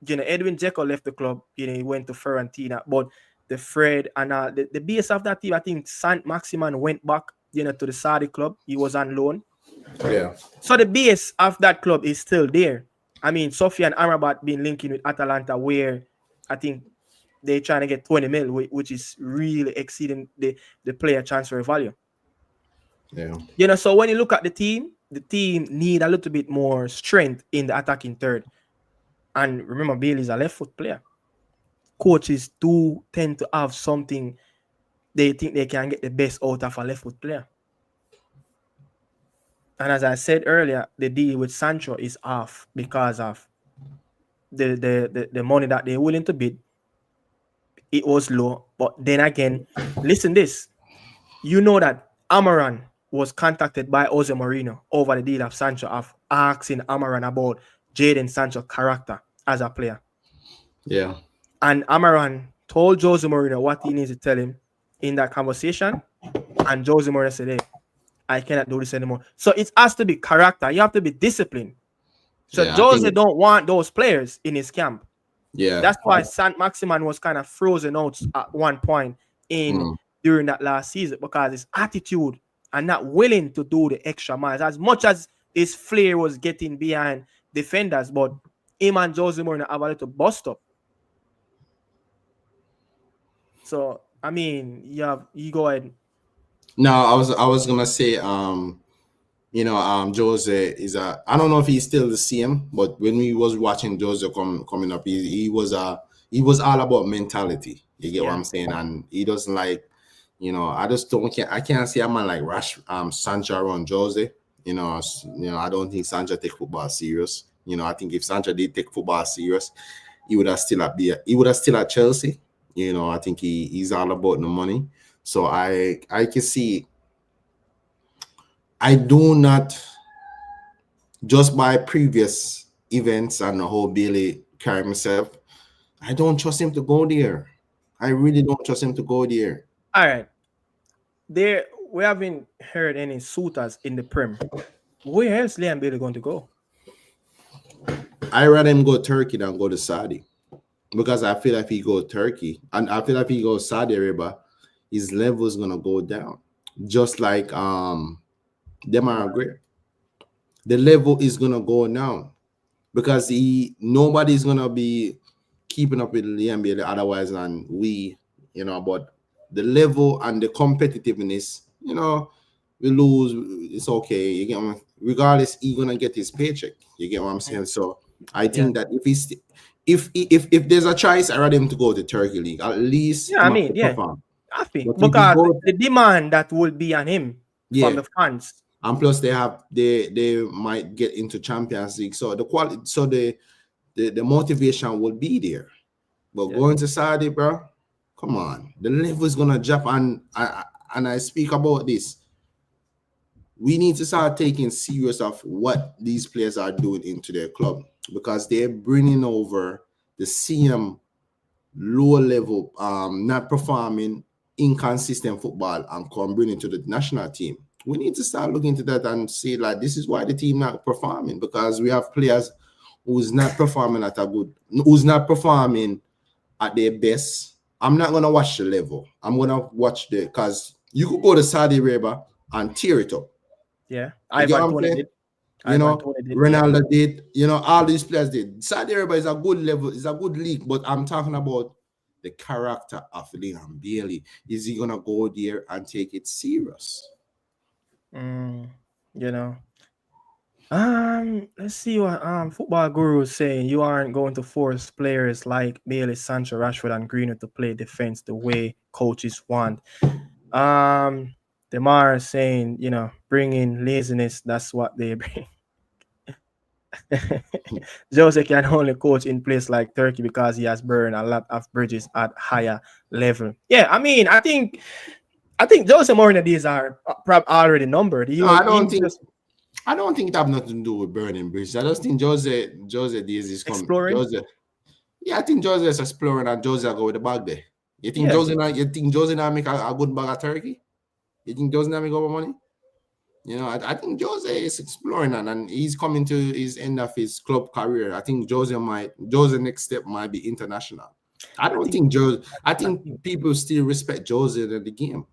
Edwin Dzeko left the club. He went to Fiorentina. But the Fred and the base of that team, I think Saint Maximan went back, to the Saudi club. He was on loan. Yeah. So the base of that club is still there. I mean, Sofian Amrabat been linking with Atalanta, where I think they're trying to get 20 mil, which is really exceeding the player transfer value. Yeah. So when you look at the team need a little bit more strength in the attacking third. And remember, Bailey's a left foot player. Coaches do tend to have something they think they can get the best out of a left foot player. And as I said earlier, the deal with Sancho is off because of the money that they're willing to bid. It was low. But then again, listen this. You know that Amaran was contacted by Jose Mourinho over the deal of Sancho, of asking Amaran about Jadon Sancho's character as a player. Yeah. And Amaran told Jose Mourinho what he needs to tell him in that conversation. And Jose Mourinho said, hey, I cannot do this anymore. So it has to be character. You have to be disciplined. So Jose don't want those players in his camp. Yeah. That's why Saint Maximan was kind of frozen out at one point during that last season, because his attitude and not willing to do the extra miles, as much as his flair was getting behind defenders, but him and Jose Mourinho have a little bust up. So I mean, you go ahead. No, I was gonna say, Jose is I don't know if he's still the same, but when we was watching Jose coming up, he was all about mentality. You get what I'm saying? And he doesn't like, I just I can't see a man like Sancho around Jose. I don't think Sancho take football serious. I think if Sancho did take football serious, he would have still at Chelsea. I think he's all about the money. So I can see. I do not, just by previous events and the whole Bailey carry himself, I don't trust him to go there. I really don't trust him to go there. All right. There, we haven't heard any suitors in the Prem. Where else Liam Bailey going to go? I rather him go Turkey than go to Saudi, because I feel like if he go Turkey and I feel like if he goes Saudi Arabia, his level is gonna go down. Just like Demar Gray, the level is gonna go down because nobody's gonna be keeping up with the NBA otherwise than we, but the level and the competitiveness, we lose, it's okay. You get what regardless, he's gonna get his paycheck. You get what I'm saying? So I think that if there's a choice, I rather him to go to Turkey League. At least I think but because the demand that will be on him from the fans. And plus they might get into Champions League. So the quality, so the motivation will be there. But going to Saudi, bro, come on. The level is gonna drop, and I speak about this. We need to start taking serious of what these players are doing into their club, because they're bringing over the same lower level, not performing, inconsistent football and come bring it to the national team. We need to start looking into that and see, like, this is why the team not performing, because we have players who's not performing at their best. I'm not gonna watch the level. I'm gonna watch because you could go to Saudi Arabia and tear it up. Yeah, Ivan Toney did. Ronaldo did. All these players did. Saudi Arabia is a good level, it's a good league, but I'm talking about the character of Liam Bailey. Is he gonna go there and take it serious? Let's see what Football Guru is saying. You aren't going to force players like Bailey, Sancho, Rashford, and Greenwood to play defense the way coaches want. Demar is saying, bring in laziness. That's what they bring. Jose can only coach in place like Turkey because he has burned a lot of bridges at higher level. Yeah, I mean, I think Jose Mourinho days are already numbered. I don't think it have nothing to do with burning bridges. I just think Jose days is exploring. I think Jose is exploring, and Jose go with the bag there. You think Jose now make a good bag of turkey? You think Jose now make over money? I think Jose is exploring, and he's coming to his end of his club career. I think Jose next step might be international. I think people still respect Jose in the game.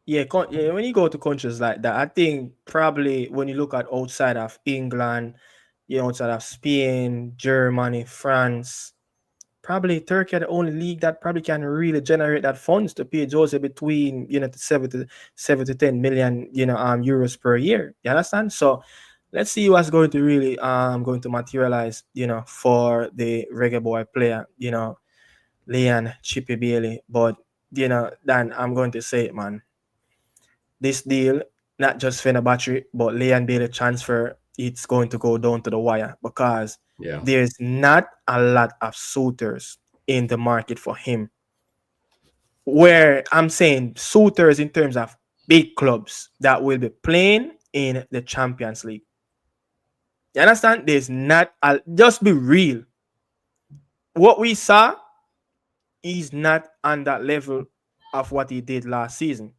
Yeah, when you go to countries like that, I think probably when you look at outside of England, outside of Spain, Germany, France, probably Turkey are the only league that probably can really generate that funds to pay Jose between 7 to 10 million euros per year. You understand? So let's see what's going to really going to materialize for the reggae boy player, Liam Chippy Bailey. But Dan, I'm going to say it, man. This deal, not just Fenerbahçe, but Liam Bailey transfer, it's going to go down to the wire, because there's not a lot of suitors in the market for him. Where I'm saying suitors in terms of big clubs that will be playing in the Champions League. You understand? There's not just be real. What we saw is not on that level of what he did last season.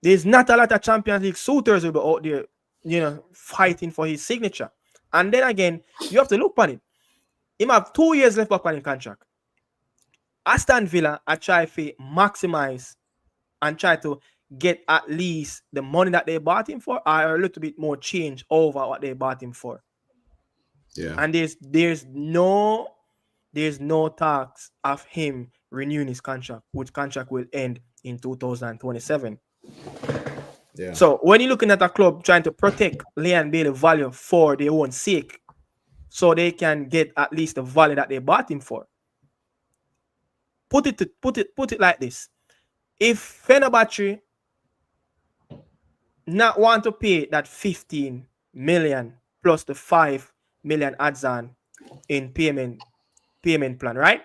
There's not a lot of Champions League suitors will be out there, fighting for his signature. And then again, you have to look on it. He have 2 years left on his contract. Aston Villa are trying to maximize and try to get at least the money that they bought him for, or a little bit more change over what they bought him for. Yeah. And there's no talks of him renewing his contract, which contract will end in 2027. Yeah. So when you're looking at a club trying to protect Liam Bailey value for their own sake, so they can get at least the value that they bought him for. Put it like this: if Fenerbahçe not want to pay that 15 million plus the 5 million adds on in payment plan, right?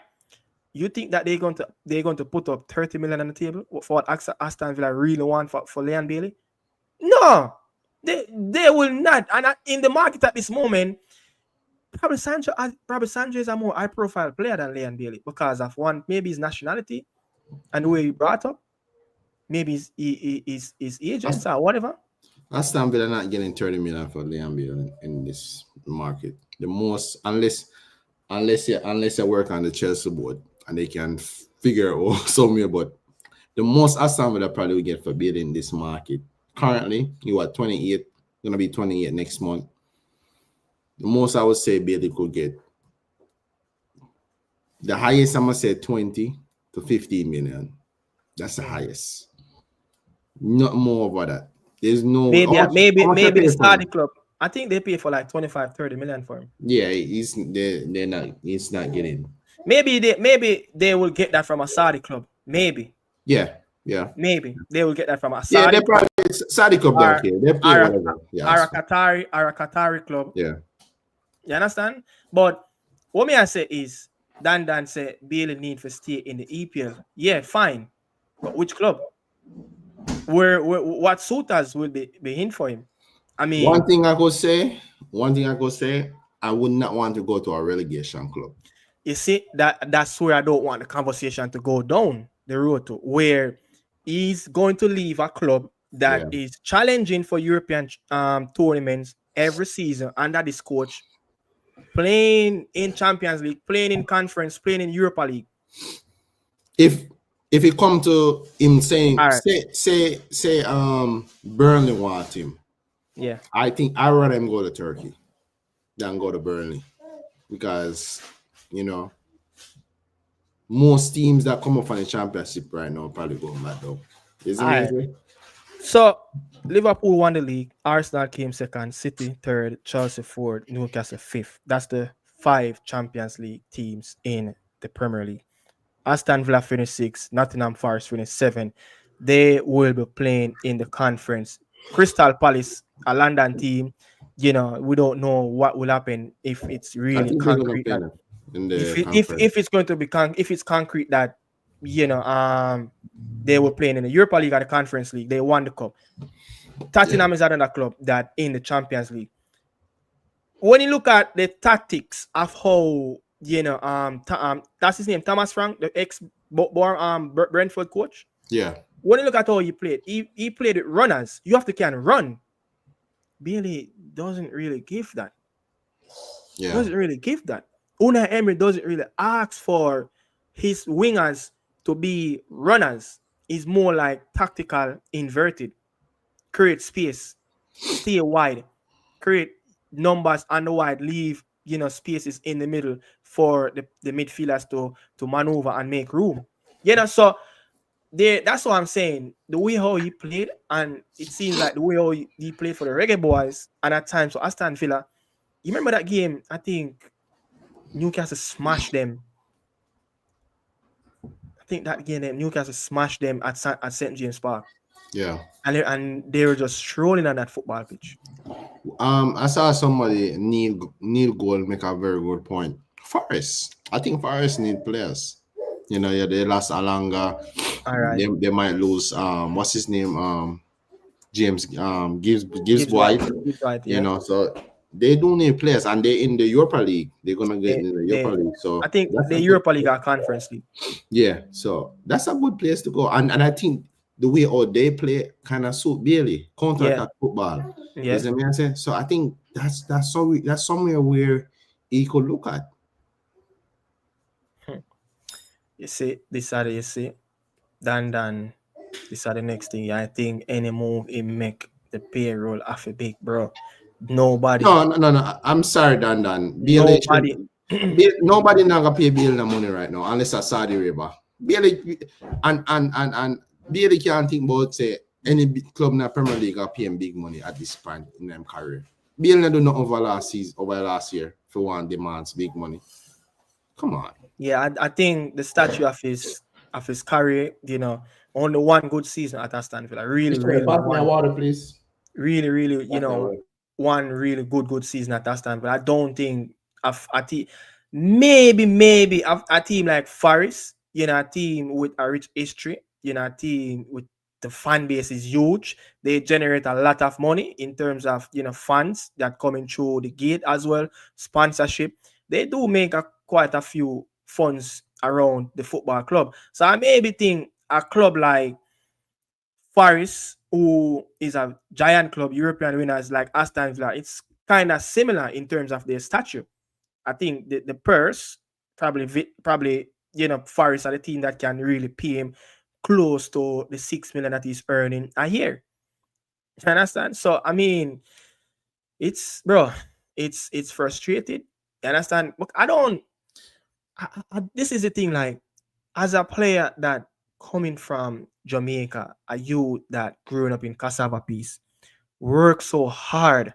You think that they're going to put up 30 million on the table for what Aston Villa really want for Leon Bailey? No, they will not. And in the market at this moment, probably Sancho is a more high profile player than Leon Bailey because of one, maybe his nationality and the way he brought up, maybe his agents or whatever. Aston Villa not getting 30 million for Liam Beale in this market. The most, unless you work on the Chelsea board and they can figure out somewhere, but the most Aston Villa probably will get for Beale in this market. Currently, you are 28, gonna be 28 next month. The most I would say Bailey could get. The highest I'm gonna say 20 to 15 million. That's the highest. Not more about that. There's no Maybe how much they the pay for him? Saudi club. I think they pay for like 25-30 million for him. Yeah, they're not. He's not getting. Maybe they will get that from a Saudi club. Maybe maybe they will get that from a Yeah, Saudi they probably Saudi club don't care. They pay or whatever. Yeah, or a Qatari club. yeah. You understand? But what may I say is Dan say Bailey need to stay in the EPL. Yeah, fine. But which club? Where what suitors will be in for him? I mean, One thing I could say, I would not want to go to a relegation club. you see that's where I don't want the conversation to go down the road to, where he's going to leave a club that is challenging for European tournaments every season under this coach, playing in Champions League, playing in Conference, playing in Europa League. If it come to him saying, All right. say Burnley want him, Yeah, I think I'd rather him go to Turkey than go to Burnley, because most teams that come up from the championship right now probably going mad though. Isn't it? So Liverpool won the league, Arsenal came second, City third, Chelsea fourth, Newcastle fifth. That's the 5 Champions League teams in the Premier League. Aston Villa finished 6th, Nottingham Forest finished 7th. They will be playing in the conference. Crystal Palace, a London team, we don't know what will happen if it's really I think concrete. they're gonna play in the If it's going to be if it's concrete that they were playing in the Europa League or the Conference League, they won the cup. Tottenham is another club that in the Champions League. When you look at the tactics of how that's his name, Thomas Frank, the Brentford coach. Yeah. When you look at how he played, he played with runners. You have to can run. Bailey doesn't really give that. Yeah. Doesn't really give that. Unai Emery doesn't really ask for his wingers to be runners. He's more like tactical, inverted. Create space, stay wide, create numbers on the wide, leave spaces in the middle for the midfielders to maneuver and make room. So that's what I'm saying. The way how he played, and it seems like the way how he played for the Reggae Boys, and at times for Aston Villa. You remember that game? I think Newcastle smashed them. I think that game Newcastle smashed them at St. James Park. Yeah. And they were just strolling on that football pitch. I saw somebody Neil Gold make a very good point. Forest. I think Forest need players. They lost Alanga. All right. They might lose what's his name? James Gibbs White. Yeah. So they do need players, and they in the Europa League. They're gonna get in the Europa League. So I think the Europa League or Conference League. Yeah, so that's a good place to go. And I think the way they play kind of suit Bailey, counter-attack football. Yeah. You know what I'm saying? So I think that's somewhere where he could look at. You see, this are Dan. This are the next thing. I think any move he make the payroll off a big bro. Nobody. No. I'm sorry, Dan. Bailey nobody not gonna pay Bailey the money right now unless it's Saudi Arabia. Bailey and Bailey can't think about say any big club in the Premier League are paying big money at this point in their career. Bailey do not over last year for one demands big money. Come on. Yeah, I think the statue of his career, only one good season at Aston Villa. Really. Pass me water, please. really, really, Whatever. one really good season at that time. But I don't think a team, maybe a team like Forest, a team with a rich history, a team with the fan base is huge. They generate a lot of money in terms of fans that coming through the gate as well, sponsorship. They do make quite a few funds around the football club. So I maybe think a club like Forest, who is a giant club, European winners like Aston Villa, it's kind of similar in terms of their stature. I think the purse probably Forest are the team that can really pay him close to the 6 million that he's earning a year. You understand? So I mean, it's bro, it's frustrated. You understand? But I don't. This is the thing. Like as a player that coming from Jamaica, a youth that growing up in cassava piece, work so hard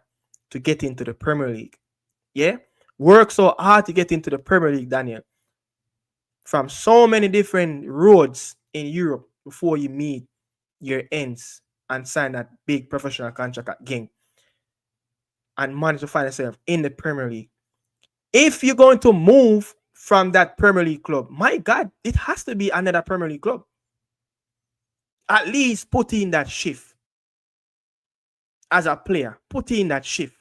to get into the Premier League. Yeah, work so hard to get into the Premier League, Daniel. From so many different roads in Europe before you meet your ends and sign that big professional contract again and manage to find yourself in the Premier League. If you're going to move from that Premier League club, my God, it has to be another Premier League club. At least put in that shift as a player. Put in that shift.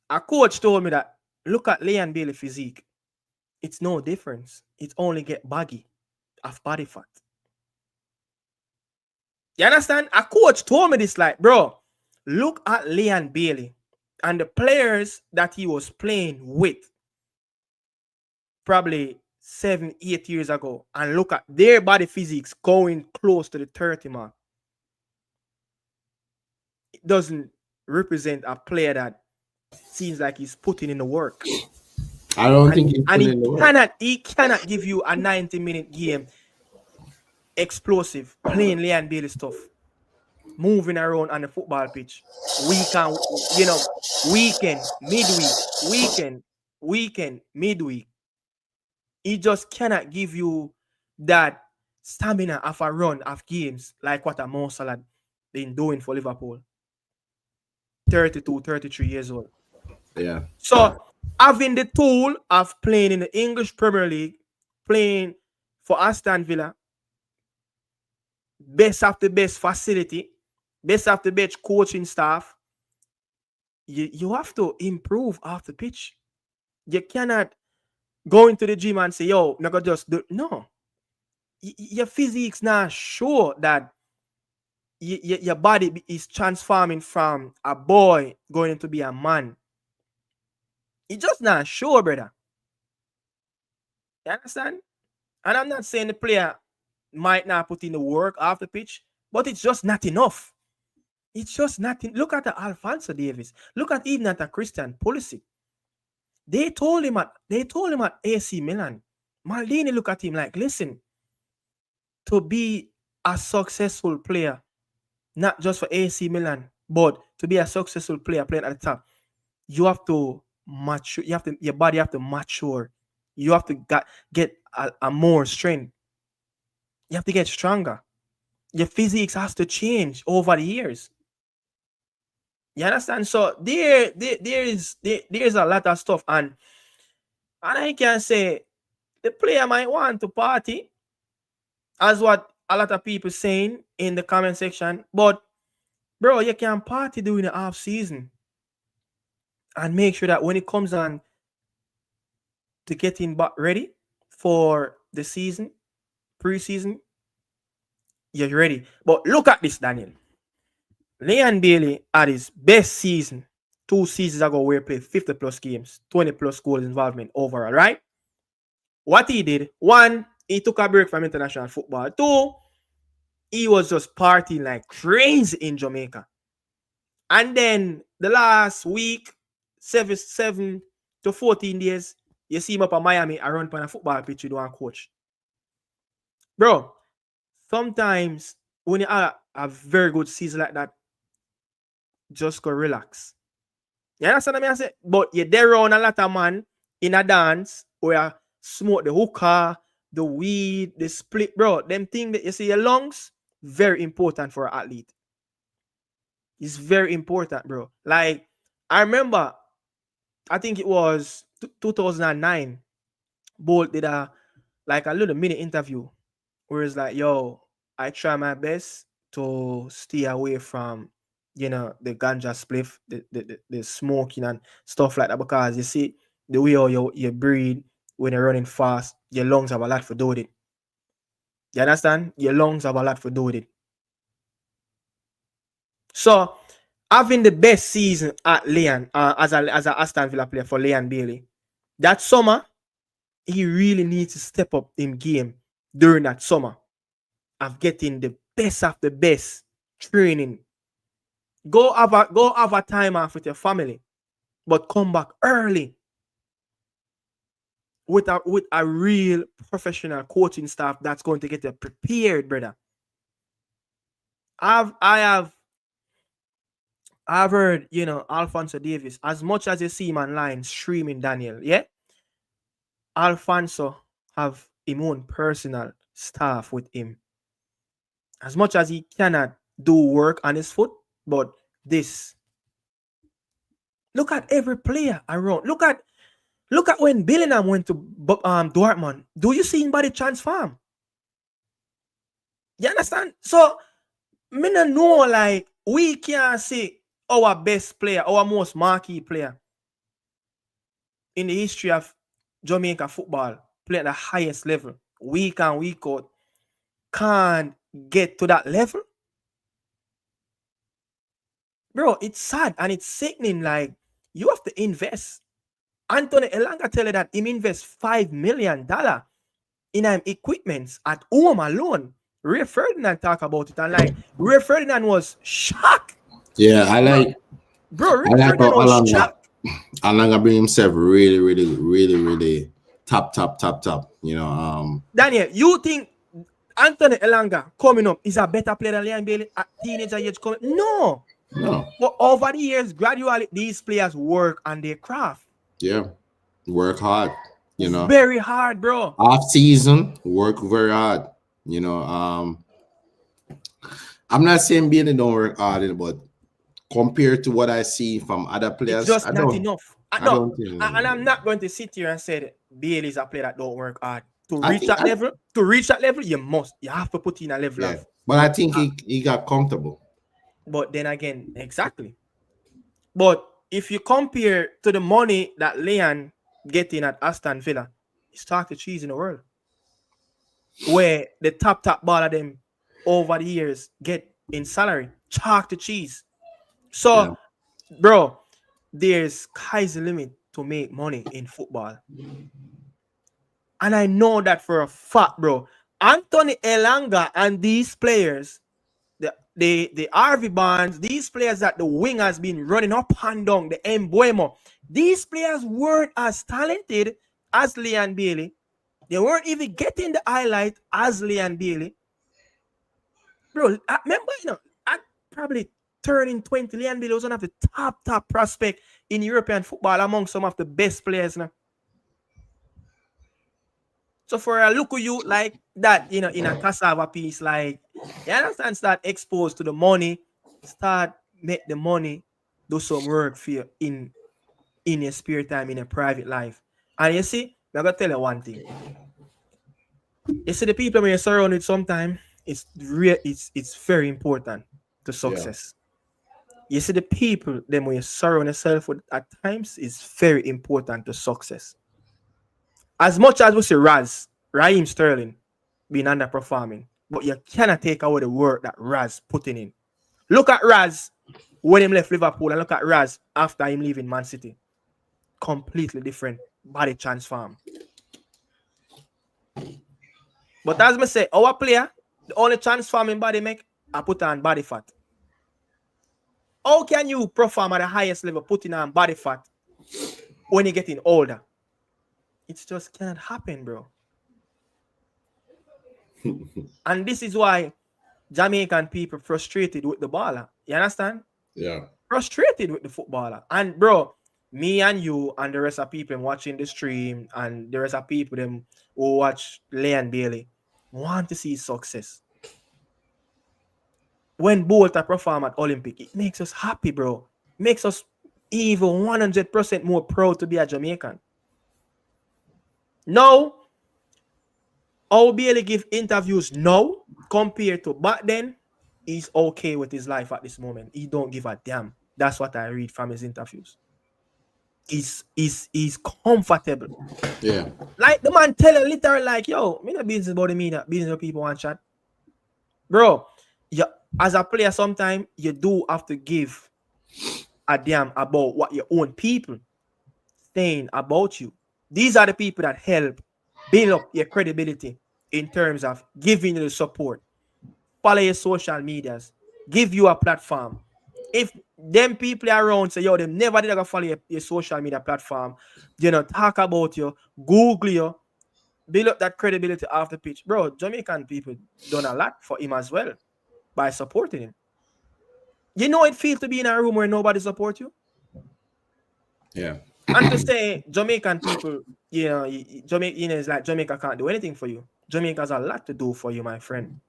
A coach told me that look at Leon Bailey physique. It's no difference. It only get baggy of body fat. You understand? A coach told me this, like, bro, look at Leon Bailey and the players that he was playing with probably 7, 8 years ago, and look at their body physiques going close to the 30 mark. It doesn't represent a player that seems like he's putting in the work. I don't And, think he's and putting in the work. he cannot give you a 90-minute game explosive, playing Leon Bailey stuff, moving around on the football pitch, weekend, weekend, midweek. He just cannot give you that stamina of a run of games like what a Mo Salah been doing for Liverpool. 32, 33 years old. Yeah. So having the tool of playing in the English Premier League, playing for Aston Villa, best of the best facility, best of the best coaching staff, you have to improve off the pitch. You cannot go into the gym and say, yo, I'm gonna just do no. Your physique's not sure that your body is transforming from a boy going to be a man. It's just not sure, brother. You understand? And I'm not saying the player might not put in the work off the pitch, but it's just not enough. It's just nothing. Look at the Alfonso Davis. Look at even at the Christian Pulisic. They told him at AC Milan. Maldini look at him like, listen, to be a successful player, not just for AC Milan, but to be a successful player playing at the top, you have to mature. Your body have to mature. You have to get a more strength. You have to get stronger. Your physics has to change over the years. You understand? So there's a lot of stuff, and I can say the player might want to party, as what a lot of people saying in the comment section. But bro, you can party during the off season and make sure that when it comes on to getting back ready for the season, preseason, you're ready. But look at this, Daniel. Leon Bailey had his best season 2 seasons ago where he played 50 plus games, 20 plus goals involvement overall, right? What he did, one, he took a break from international football. Two, he was just partying like crazy in Jamaica. And then the last week, 7 to 14 days, you see him up at Miami around on a football pitch with one coach. Bro, sometimes when you have a very good season like that, just go relax. You understand what I say? But you're there around a lot of man in a dance where smoke the hookah, the weed, the split, bro. Them thing that you see your lungs, very important for an athlete. It's very important, bro. Like, I remember, I think it was 2009, Bolt did a little mini interview where it's like, yo, I try my best to stay away from, the ganja spliff, the smoking and stuff like that, because you see the way how you breathe when you're running fast, your lungs have a lot to do with it. You understand? Your lungs have a lot to do with it. So having the best season at Leon, as a Aston Villa player for Leon Bailey, that summer he really needs to step up in game during that summer of getting the best of the best training. Go have a time off with your family, but come back early with a real professional coaching staff that's going to get you prepared, brother. I've heard, Alfonso Davis, as much as you see him online streaming Daniel, yeah? Alfonso have his own personal staff with him. As much as he cannot do work on his foot, but this, look at every player around. Look at when Bellingham went to Dortmund. Do you see him body transform? You understand? So me no know, like, we can't see our best player, our most marquee player in the history of Jamaica football play at the highest level, week in, week out, can't get to that level. Bro, it's sad and it's sickening. Like, you have to invest. Anthony Elanga tell you that him invest $5 million in equipments at home alone. Ray Ferdinand talk about it, and like Ray Ferdinand was shocked. Yeah, Bro, Ray I like Ferdinand how was shocked. Alanga bring himself really, really, really, really top, top, top, top. Daniel, you think Anthony Elanga coming up is a better player than Liam Bailey at teenager age coming? No. No. But over the years, gradually, these players work on their craft. Yeah. Work hard. Very hard, bro. Off season, work very hard. I'm not saying Bailey don't work hard, but compared to what I see from other It's players, just not enough. I No, don't think. and I'm not going to sit here and say that Bailey is a player that don't work hard. To I reach think, that level, you have to put in a level yeah, of but I work. think he got comfortable. But then again, exactly. But if you compare to the money that Leon getting at Aston Villa, it's talk the cheese in the world. Where the top ball of them over the years get in salary, chalk the cheese. Yeah. So, bro, there's sky's the limit to make money in football. And I know that for a fact, bro. Anthony Elanga and these players, the RV Barnes, these players that the wing has been running up and down, the Mbuemo, these players weren't as talented as Leon Bailey. They weren't even getting the highlight as Leon Bailey. Bro, I remember, at probably turning 20, Leon Bailey was one of the top prospect in European football among some of the best players now. So for a look at you like that, in a cassava piece, like, you understand, start exposed to the money, start make the money do some work for you in your spare time, in your private life. And you see, I'm gonna tell you one thing. You see, the people when you're surrounded sometimes, it's very important to success. You see, the people then when you surround yourself with at times is very important to success. As much as we see Raheem Sterling being underperforming, but you cannot take away the work that Raz putting in. Look at Raz when him left Liverpool, and look at Raz after him leaving Man City. Completely different body transform. But as I say, our player, the only transforming body make, I put on body fat. How can you perform at the highest level putting on body fat when you're getting older? It just can't happen, bro. And this is why Jamaican people frustrated with the baller. You understand? Yeah. Frustrated with the footballer. And bro, me and you and the rest of people watching the stream and the rest of people them who watch Leon Bailey want to see success. when Bolter perform at Olympic, it makes us happy, bro. Makes us even 100% more proud to be a Jamaican. Now, I'll be able to give interviews now compared to back then. He's okay with his life at this moment. He don't give a damn. That's what I read from his interviews. He's comfortable. Yeah. Like the man tell you literally like, yo, me not business about the media, business of people want chat. Bro, you, as a player, sometimes you do have to give a damn about what your own people saying about you. These are the people that help build up your credibility in terms of giving you the support, follow your social medias, give you a platform. If them people around say, yo, them never did follow your social media platform, talk about you, Google you, build up that credibility off the pitch. Bro, Jamaican people done a lot for him as well by supporting him. You know it feels to be in a room where nobody supports you? Yeah. And to say Jamaican people, Jamaica, it's like Jamaica can't do anything for you. Jamaica has a lot to do for you, my friend.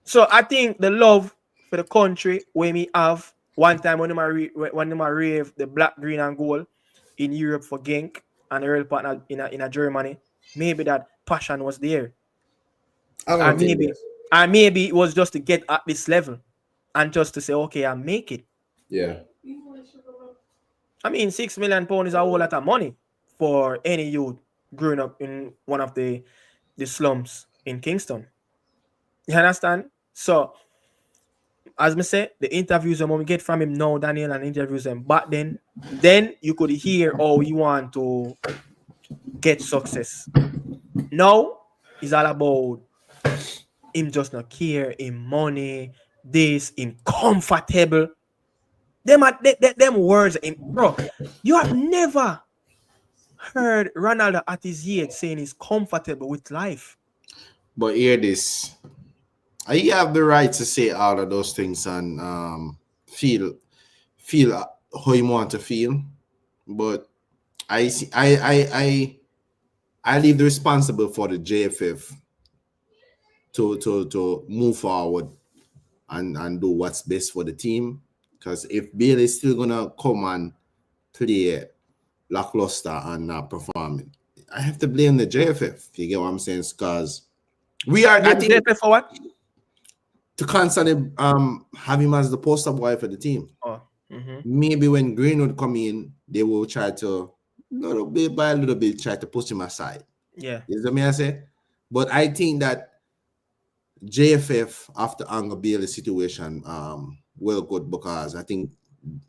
So I think the love for the country when we have one time when I rave the black, green, and gold in Europe for Genk and the real partner in a Germany, maybe that passion was there. I don't And think maybe this. and maybe it was just to get at this level and just to say, okay, I make it. Yeah. I mean, £6 million is a whole lot of money for any youth growing up in one of the slums in Kingston. You understand? So, as me say, the interviews when we get from him now, Daniel, and interviews him back then you could hear how he want to get success. Now, it's all about him just not care, him money, this, him comfortable. Them words, bro. You have never heard Ronaldo at his age saying he's comfortable with life. But hear this. You have the right to say all of those things and feel how you want to feel. But I see, I leave the responsible for the JFF to move forward and do what's best for the team. Because if Bill is still gonna come and play lackluster and not performing, I have to blame the JFF. You get what I'm saying? Because we are, I think, for what? to constantly have him as the poster boy for the team. Oh, maybe when Greenwood come in, they will try to little bit by little bit try to push him aside. Yeah. You know what I say? But I think that JFF after Anga Bailey situation well good because I think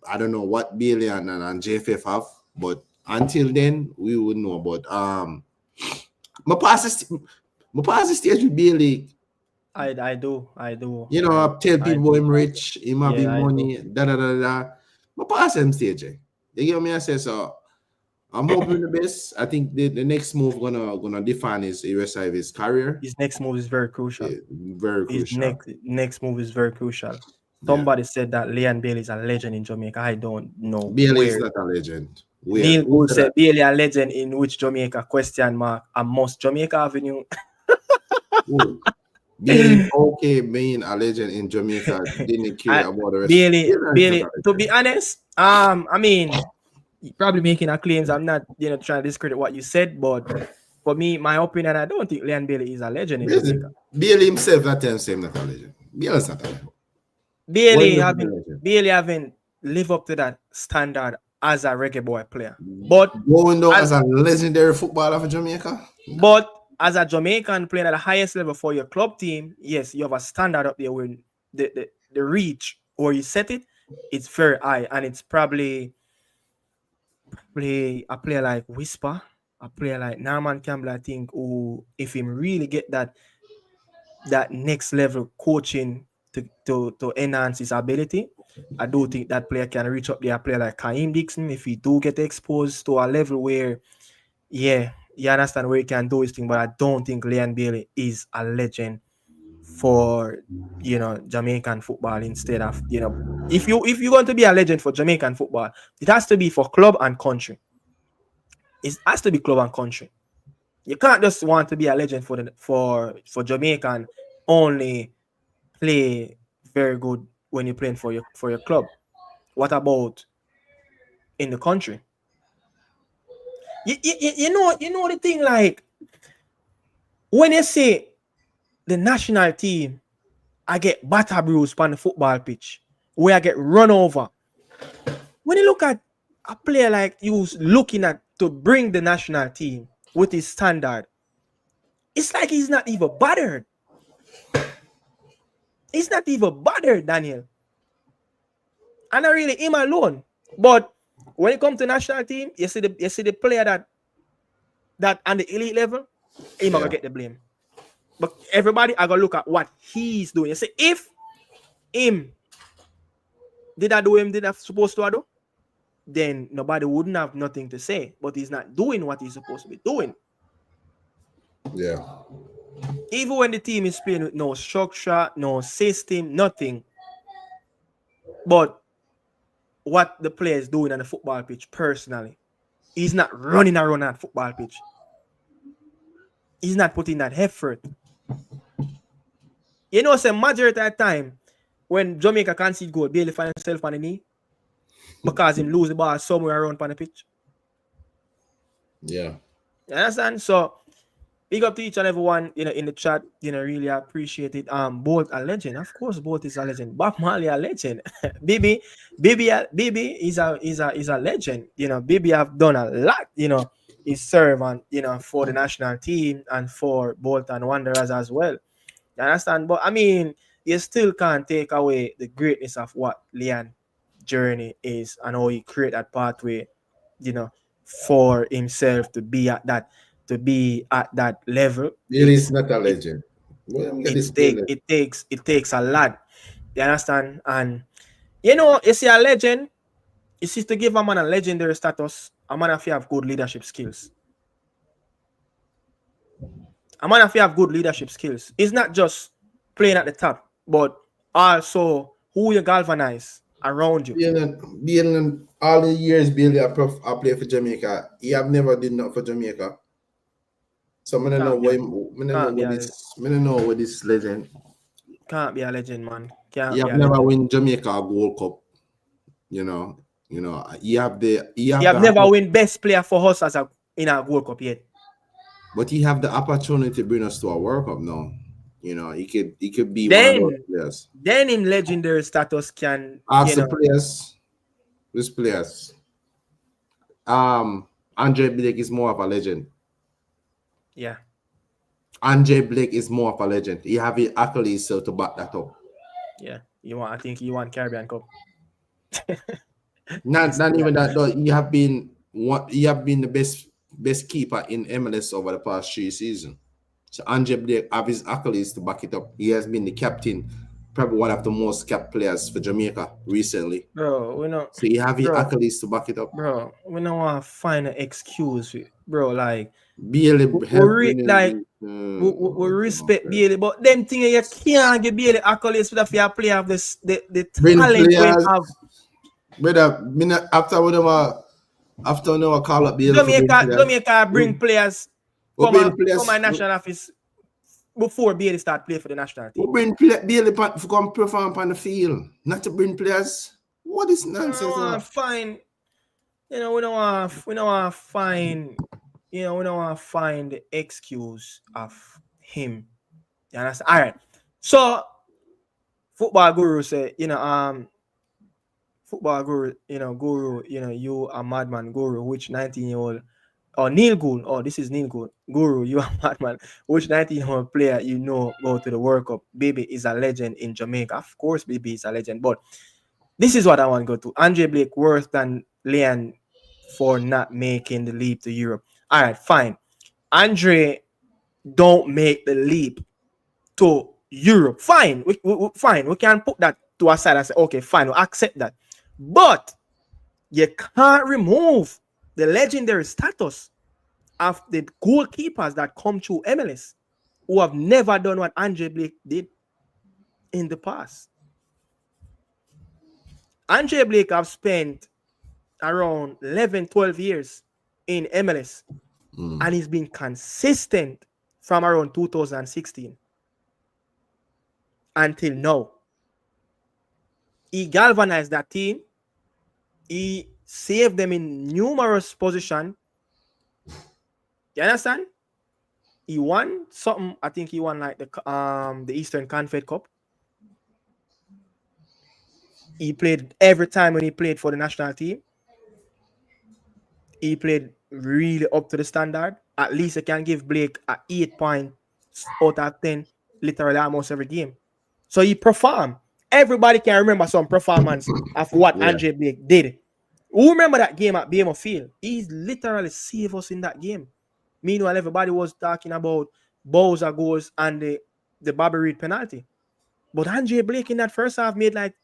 I don't know what Bailey and JFF have, but until then we would know. But my past stage with Bailey. I do. You know, I tell people him rich, him having money, da da da da. My past him stage. You get me? I say so. I'm hoping the best. I think the next move gonna define his rest of his career. His next move is very crucial. Yeah, very crucial. His next move is very crucial. Somebody said that Leon Bailey is a legend in Jamaica. I don't know. Bailey is not a legend. Neil Gould said Bailey a legend in which Jamaica? Question mark. A must Jamaica Avenue. Being okay, being a legend in Jamaica, didn't care about the rest. Bailey. To be honest, I mean, you're probably making a claims. I'm not, trying to discredit what you said, but for me, my opinion, I don't think Leon Bailey is a legend in Jamaica. Bailey himself not telling him not a legend. Bailey's not a legend. Bailey haven't lived up to that standard as a reggae boy player. But going down as a legendary footballer for Jamaica. But as a Jamaican playing at the highest level for your club team, yes, you have a standard up there where the reach or you set it, it's very high. And it's probably a player like Whisper, a player like Norman Campbell, I think, who if him really get that next level coaching to enhance his ability, I do think that player can reach up there. A player like Kaim Dixon, if he do get exposed to a level where, yeah, you understand where he can do his thing, but I don't think Leon Bailey is a legend for Jamaican football. Instead of if you're going to be a legend for Jamaican football, it has to be for club and country. It has to be club and country. You can't just want to be a legend for Jamaican only play very good when you're playing for your club. What about in the country? You know the thing, like when you say the national team, I get batter bruise on the football pitch, where I get run over. When you look at a player like you looking at to bring the national team with his standard, it's like he's not even bothered. He's not even bothered, Daniel. And not really him alone. But when it comes to national team, you see the player that on the elite level, him Yeah. gonna get the blame. But everybody I gotta look at what he's doing. You see, if him did I do him did I supposed to do, then nobody wouldn't have nothing to say. But he's not doing what he's supposed to be doing. Yeah. Even when the team is playing with no structure, no system, nothing. But what the player is doing on the football pitch personally, he's not running around that football pitch. He's not putting that effort. You know, say majority of the time when Jamaica concede goal, Bailey find himself on the knee because him lose the ball somewhere around on the pitch. Yeah. You understand? So big up to each and everyone, in the chat. Really appreciate it. Bolt a legend, of course. Bolt is a legend. Bob Marley a legend. Bibi is a legend. Bibi have done a lot. He's served for the national team and for Bolton Wanderers as well. You understand? But I mean, you still can't take away the greatness of what Leon journey is and how he create that pathway, for himself to be at that level. Bill is not a legend. Well, I'm It's this take Bill. it takes a lot. You understand? And you see a legend, you see, to give a man a legendary status, a man have good leadership skills. A man have good leadership skills. It's not just playing at the top, but also who you galvanize around you. Bill, all the years Bill I play for Jamaica, he have never did not for Jamaica. So I don't know Can't be why. a, I don't know can't be what a, this. I don't know what this legend. can't be a legend, man. He Can't be have a never legend. win Jamaica a Gold Cup. You know. You have the. You He have never win best player for us in a World Cup yet. But he have the opportunity to bring us to a World Cup now. He could be one of those Then players. then him legendary status can Ask the players. These players. Andre Blake is more of a legend. yeah. Andre Blake is more of a legend. He have the accolades so to back that up. Yeah. I think you want Caribbean Cup. Not even that though. You have been the best keeper in MLS over the past 3 seasons. So Andre Blake have his accolades to back it up. He has been the captain, probably one of the most capped players for Jamaica recently. Bro, we know. So you have his Bro, accolades to back it up. bro, we don't want to find an excuse, bro. Like Bailey we respect Bailey, but them things you can't give Bailey accolades for the fair play of this the bring talent we players. have. Brother, after we call up Bailey Jamaica bring players come my national office before Bailey start playing for the national team. We bring Bailey to come perform on the field, not to bring players. What is nonsense? We don't want to find the excuse of him. You understand? All right. So football guru say, football guru, you a madman guru, which 19-year-old or Neil Gould. Oh, this is Neil Gould. Guru, you a madman. Which 19-year-old player go to the World Cup? Baby is a legend in Jamaica. Of course, Baby is a legend. But this is what I want to go to. Andre Blake worse than Leon for not making the leap to Europe. All right, fine. Andre don't make the leap to Europe. Fine. Fine. We can put that to our side and say, okay, fine, we'll accept that. But you can't remove the legendary status of the goalkeepers that come through MLS who have never done what Andre Blake did in the past. Andre Blake have spent around 11, 12 years in MLS and he's been consistent from around 2016. until now. He galvanized that team. He saved them in numerous positions. You understand? He won something. I think he won like the Eastern Confed Cup. He played every time when he played for the national team. He played really up to the standard. At least I can give Blake a 8 points out of 10, literally almost every game. So he performed. Everybody can remember some performance of what Andre Blake did. Who remember that game at BMO Field? He literally saved us in that game. Meanwhile, everybody was talking about Bowser goals and the Bobby Reed penalty. But Andre Blake in that first half made like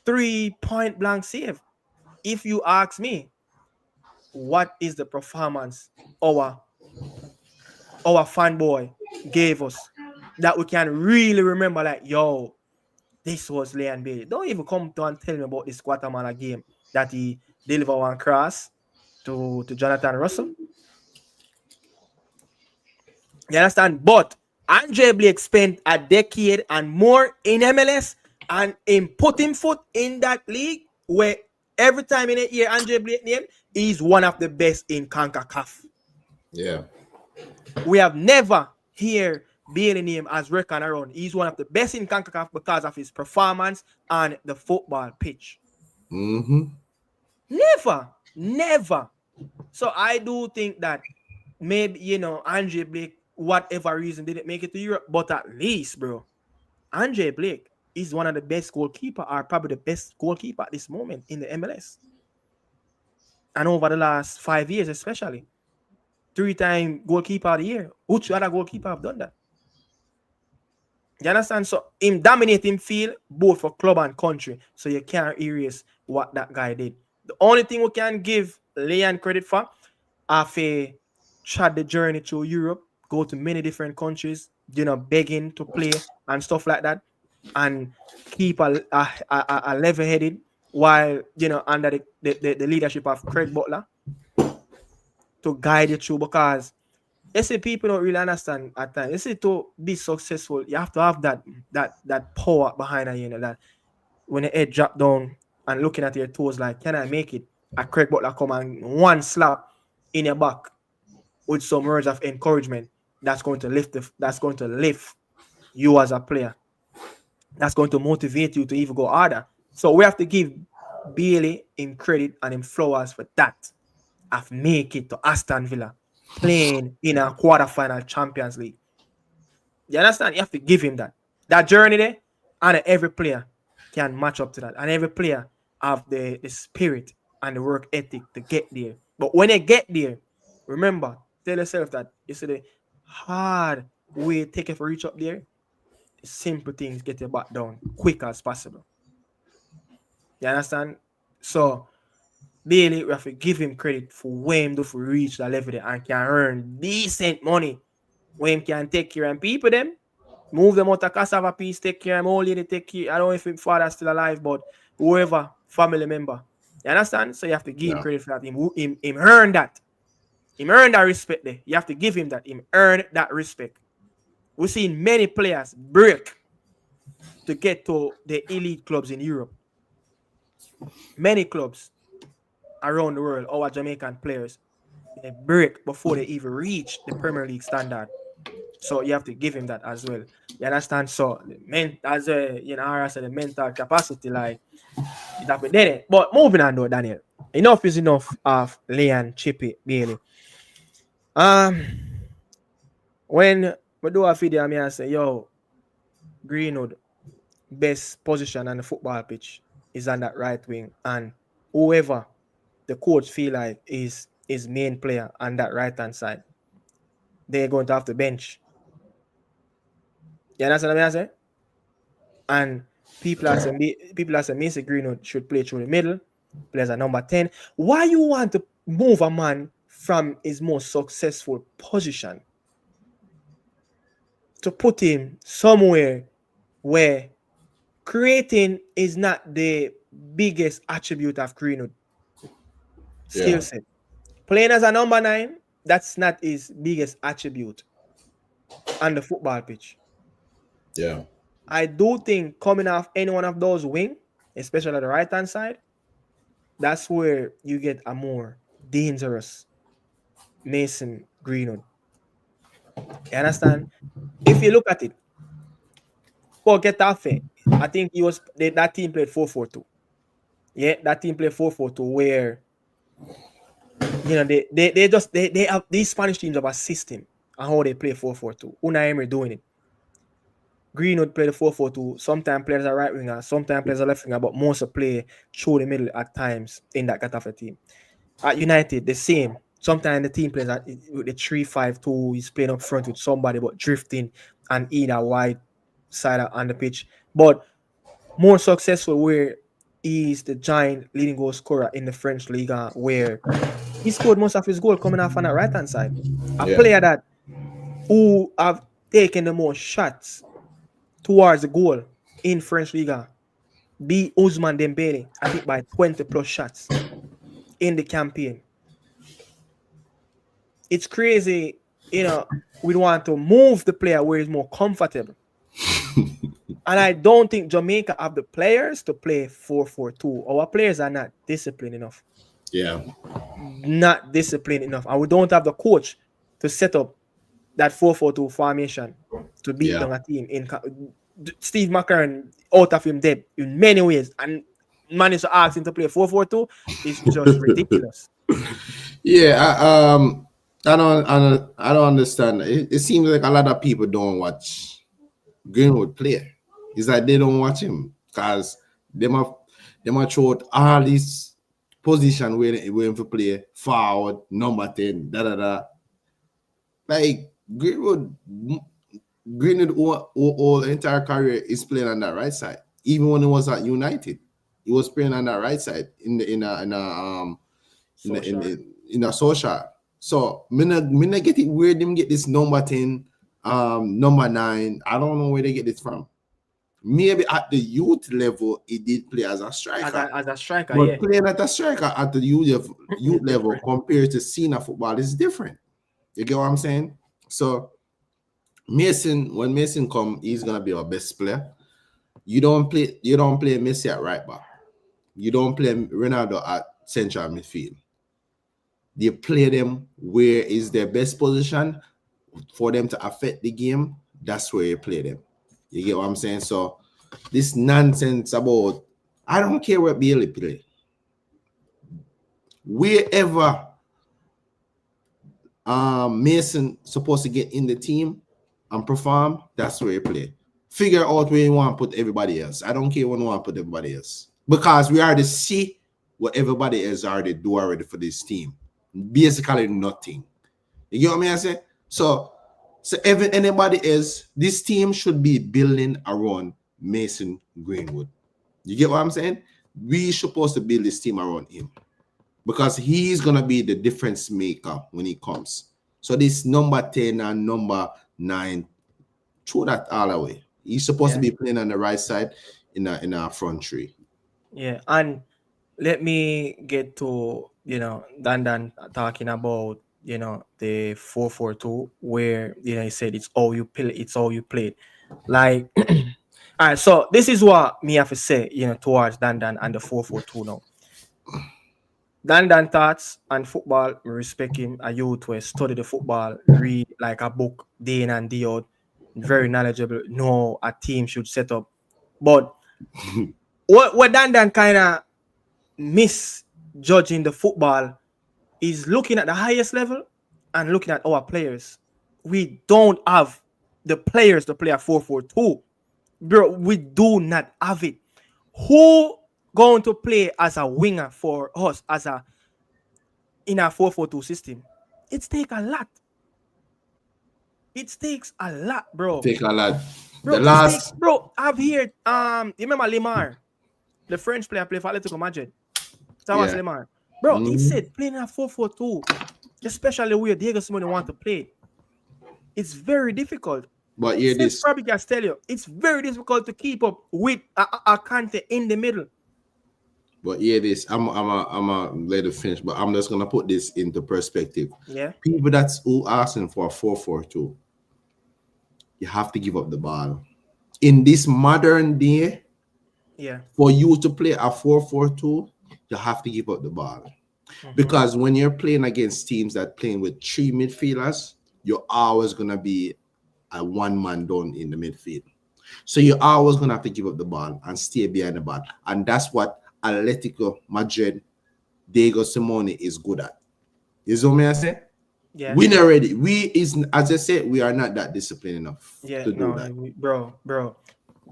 3-point blank save. If you ask me, what is the performance our fanboy gave us that we can really remember, like, yo, this was Leon Bailey. Don't even come to and tell me about this Guatemala game that he delivered one cross to Jonathan Russell. You understand? But Andre Blake spent a decade and more in MLS and in putting foot in that league where every time in a year Andre Blake name, he's one of the best in CONCACAF. Yeah. We have never heard Bailey name as reckon around. He's one of the best in CONCACAF because of his performance on the football pitch. Mm-hmm. Never. So I do think that maybe, Andre Blake, whatever reason, didn't make it to Europe, but at least, bro, Andre Blake is one of the best goalkeeper, or probably the best goalkeeper at this moment in the MLS. And over the last 5 years, especially. 3-time goalkeeper of the year. Which other goalkeeper have done that? You understand? So him dominating field both for club and country. So you can't erase what that guy did. The only thing we can give Leon credit for, after tried the journey through Europe, go to many different countries, begging to play and stuff like that, and keep a level-headed while, under the leadership of Craig Butler to guide you through, because you see, people don't really understand at times. You see, to be successful, you have to have that power behind you, that when the head drop down and looking at your toes like, can I make it? A Craig Butler come and one slap in your back with some words of encouragement that's going to lift you as a player. That's going to motivate you to even go harder. So we have to give Bailey him credit and him flowers for that. I've make it to Aston Villa, playing in a quarterfinal Champions League. You understand? You have to give him that. That journey there, and every player can match up to that. And every player have the spirit and the work ethic to get there. But when they get there, remember, tell yourself that you see the hard way take it for reach up there. The simple things get your back down quick as possible. You understand? So Bailey, we have to give him credit for when him to reach that level there and can earn decent money. When him can take care of people them, move them out of cassava piece, take care of them, old lady, take care. I don't know if his father's still alive, but whoever, family member. You understand? So you have to give him credit for that. Him earn that. Him earn that respect there. You have to give him that. Him earn that respect. We've seen many players break to get to the elite clubs in Europe. Many clubs around the world, our Jamaican players, they break before they even reach the Premier League standard. So you have to give him that as well. You understand? So as I said, the mental capacity, like that we did it. But moving on though, Daniel. Enough is enough of Leon Chippy Bailey. When we do a video, I say, yo, Greenwood, best position on the football pitch is on that right wing, and whoever the coach feel like is his main player on that right hand side, they're going to have to bench. You understand what I say? And people are saying Mason Greenwood should play through the middle, play as a number 10. Why you want to move a man from his most successful position to put him somewhere where creating is not the biggest attribute of Greenwood skill set? Playing as a number 9, that's not his biggest attribute on the football pitch. Yeah. I do think coming off any one of those wing, especially the right hand side, that's where you get a more dangerous Mason Greenwood. You understand? If you look at it, for Getafe, I think that team played 4-4-2. Yeah, that team played 4-4-2 where they have these Spanish teams have a system and how they play 4-4-2. Unai Emery doing it. Greenwood play the 4-4-2. Sometimes players are right winger, sometimes players are left winger, but most play through the middle at times in that Getafe team. At United, the same. Sometimes the team plays with the 3-5-2. He's playing up front with somebody, but drifting and either wide side on the pitch. But more successful where he's the giant leading goal scorer in the French Liga, where he scored most of his goal coming off on that right hand side. A Yeah. player that who have taken the most shots towards the goal in French Liga be Ousmane Dembele, I think by 20 plus shots in the campaign. It's crazy, we want to move the player where he's more comfortable. And I don't think Jamaica have the players to play 4-4-2. Our players are not disciplined enough. Yeah. Not disciplined enough. And we don't have the coach to set up that 4-4-2 formation to beat down a team. Steve McCarron out of him dead in many ways. And managed to ask him to play 4-4-2 is just ridiculous. Yeah, I don't understand. It seems like a lot of people don't watch Greenwood play. It's like they don't watch him because they might throw out all these position where to play forward, number 10, da da da. Like Greenwood all entire career is playing on that right side. Even when he was at United, he was playing on that right side in a social. So me get it where them get this number 10, number 9. I don't know where they get this from. Maybe at the youth level, he did play as a striker. As a striker, but yeah. playing at a striker at the youth level compared to senior football is different. You get what I'm saying? So when Mason come, he's gonna be our best player. You don't play Messi at right back. You don't play Ronaldo at central midfield. They play them where is their best position for them to affect the game. That's where you play them. You get what I'm saying? So this nonsense about I don't care what Bailey play. Wherever Mason supposed to get in the team and perform, that's where you play. Figure out where you want to put everybody else. I don't care when you want to put everybody else. Because we already see what everybody else already do already for this team. Basically nothing. You get what I'm saying? So if anybody else, this team should be building around Mason Greenwood. You get what I'm saying? We supposed to build this team around him. Because he's going to be the difference maker when he comes. So this number 10 and number 9, throw that all away. He's supposed to be playing on the right side in a front three. Yeah, and let me get to, Dan talking about, the 4-4-2 where, he said it's all you play. Like, all right, so this is what me have to say, towards Dan and the 4-4-2 now. Dan thoughts and football, we respect him. A youth who study the football, read like a book day in and day out, very knowledgeable, know a team should set up. But what Dan kind of misjudging the football is looking at the highest level and looking at our players. We don't have the players to play a 4-4-2. Bro, we do not have it. Who going to play as a winger for us in a 4-4-2 system? It takes a lot. It takes a lot, bro. Take a lot. Bro, I've heard you remember Lemar, the French player played for Atletico Madrid. Thomas Lemar. Bro, he said playing a 4-4-2, especially where Diego Simeone want to play, it's very difficult. But here this Fabregas tell you, it's very difficult to keep up with a Kante in the middle. But yeah, this I'm a let it finish, but I'm just gonna put this into perspective. Yeah. People that's who asking for a 4-4-2, you have to give up the ball. in this modern day, Yeah. for you to play a 4-4-2, you have to give up the ball. Mm-hmm. Because when you're playing against teams that playing with three midfielders, you're always gonna be a one man down in the midfield. So you're always gonna have to give up the ball and stay behind the ball. And that's what Atletico Madrid, Diego Simone is good at. You know what I say? Yeah. We not ready. We is, as I said, we are not that disciplined enough Yeah. to do No, that.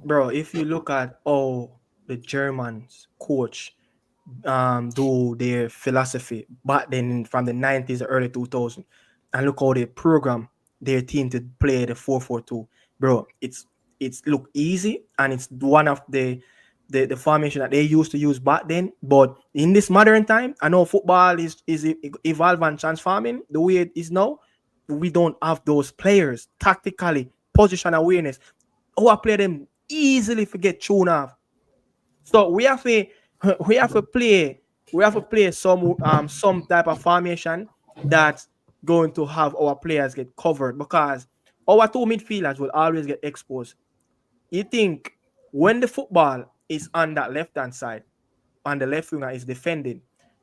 bro. If you look at the Germans coach do their philosophy back then from the 90s early 2000s, and look how they program their team to play the 4-4-2, bro. It's look easy, and it's one of the formation that they used to use back then. But in this modern time, I know football is evolving and transforming the way it is now. We don't have those players tactically, position awareness. Our player them easily forget tune off. So we have to play some type of formation that's going to have our players get covered, because our two midfielders will always get exposed. You think when the football is on that left hand side and the left winger is defending,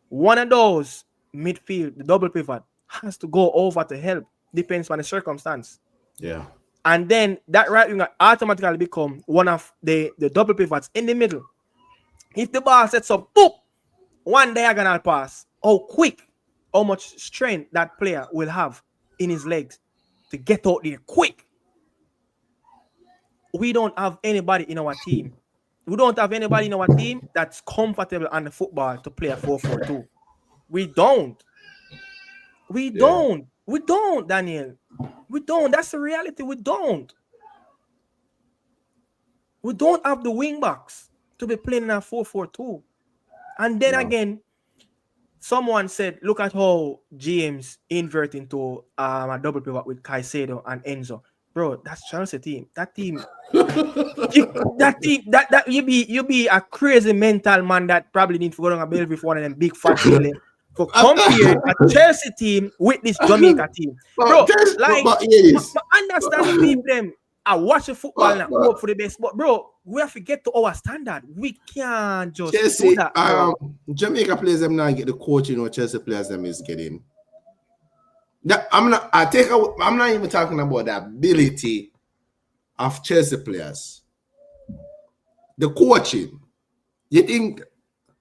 one of those midfield, the double pivot, has to go over to help. Depends on the circumstance. Yeah. And then that right winger automatically become one of the double pivots in the middle. If the ball sets up, boop, one diagonal pass, how quick, how much strength that player will have in his legs to get out there quick. We don't have anybody in our team. We don't have anybody in our team that's comfortable on the football to play a 4-4-2. We don't. We Yeah. don't. We don't, Daniel. We don't. That's the reality. We don't. We don't have the wing backs to be playing in a 4-4-2. And then No. again, someone said, look at how James invert into a double pivot with Caicedo and Enzo. Bro, that's Chelsea team. That team, you be a crazy mental man that probably need to go on a belly with one of them big fat belly for compare a Chelsea team with this Jamaica team. Bro, like but yes. understand the people them. I watch the football and I But hope for the best. But bro, we have to get to our standard. We can't just do Chelsea, that, bro. Jamaica players them now get the coaching or Chelsea players them is getting. That I'm not. I'm not even talking about the ability of Chelsea players. The coaching. You think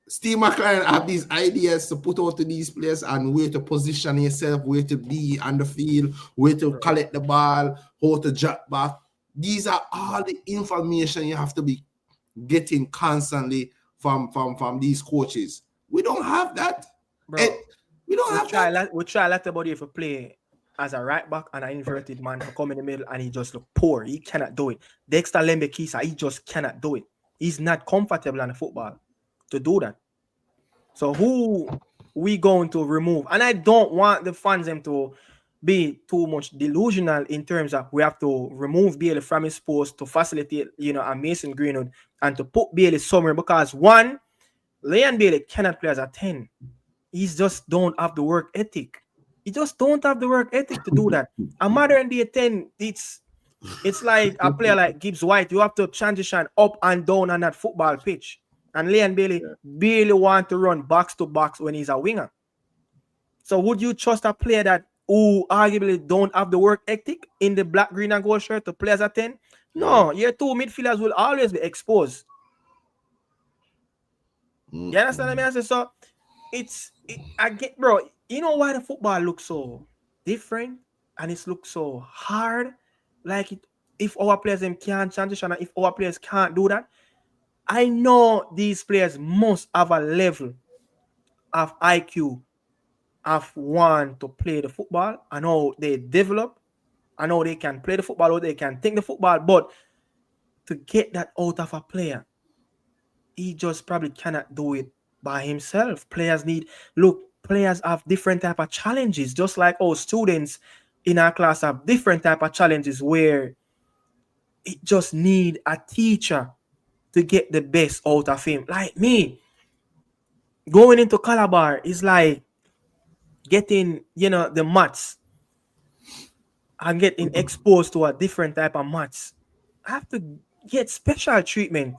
Steve McLaren have these ideas to put out to these players and where to position yourself, where to be on the field, where to Bro. collect the ball, how to drop back. These are all the information you have to be getting constantly from these coaches. We don't have that. Bro, We don't have that. we try a lot about if you play as a right back and an inverted man to come in the middle and he just look poor. He cannot do it. Dexter Lembe Kisa, he just cannot do it. He's not comfortable on the football to do that. So who we going to remove? And I don't want the fans them to be too much delusional in terms of we have to remove Bailey from his post to facilitate, a Mason Greenwood and to put Bailey somewhere, because one, Leon Bailey cannot play as a 10. He just don't have the work ethic. He just don't have the work ethic to do that. A modern day 10, it's like a player like Gibbs White. You have to transition up and down on that football pitch. And Leon Bailey barely want to run box to box when he's a winger. So would you trust a player that who arguably don't have the work ethic in the black, green, and gold shirt to play as a 10? No, your two midfielders will always be exposed. You understand what I mean? I say, so I get, bro, you know why the football looks so different and it looks so hard? Like if our players them can't transition, and if our players can't do that, I know these players must have a level of IQ of one to play the football. I know they develop. I know they can play the football or they can think the football, but to get that out of a player, he just probably cannot do it by himself. Players have different type of challenges, just like our students in our class have different type of challenges where it just need a teacher to get the best out of him. Like me, going into Calabar is like getting, the maths and getting exposed to a different type of maths. I have to get special treatment.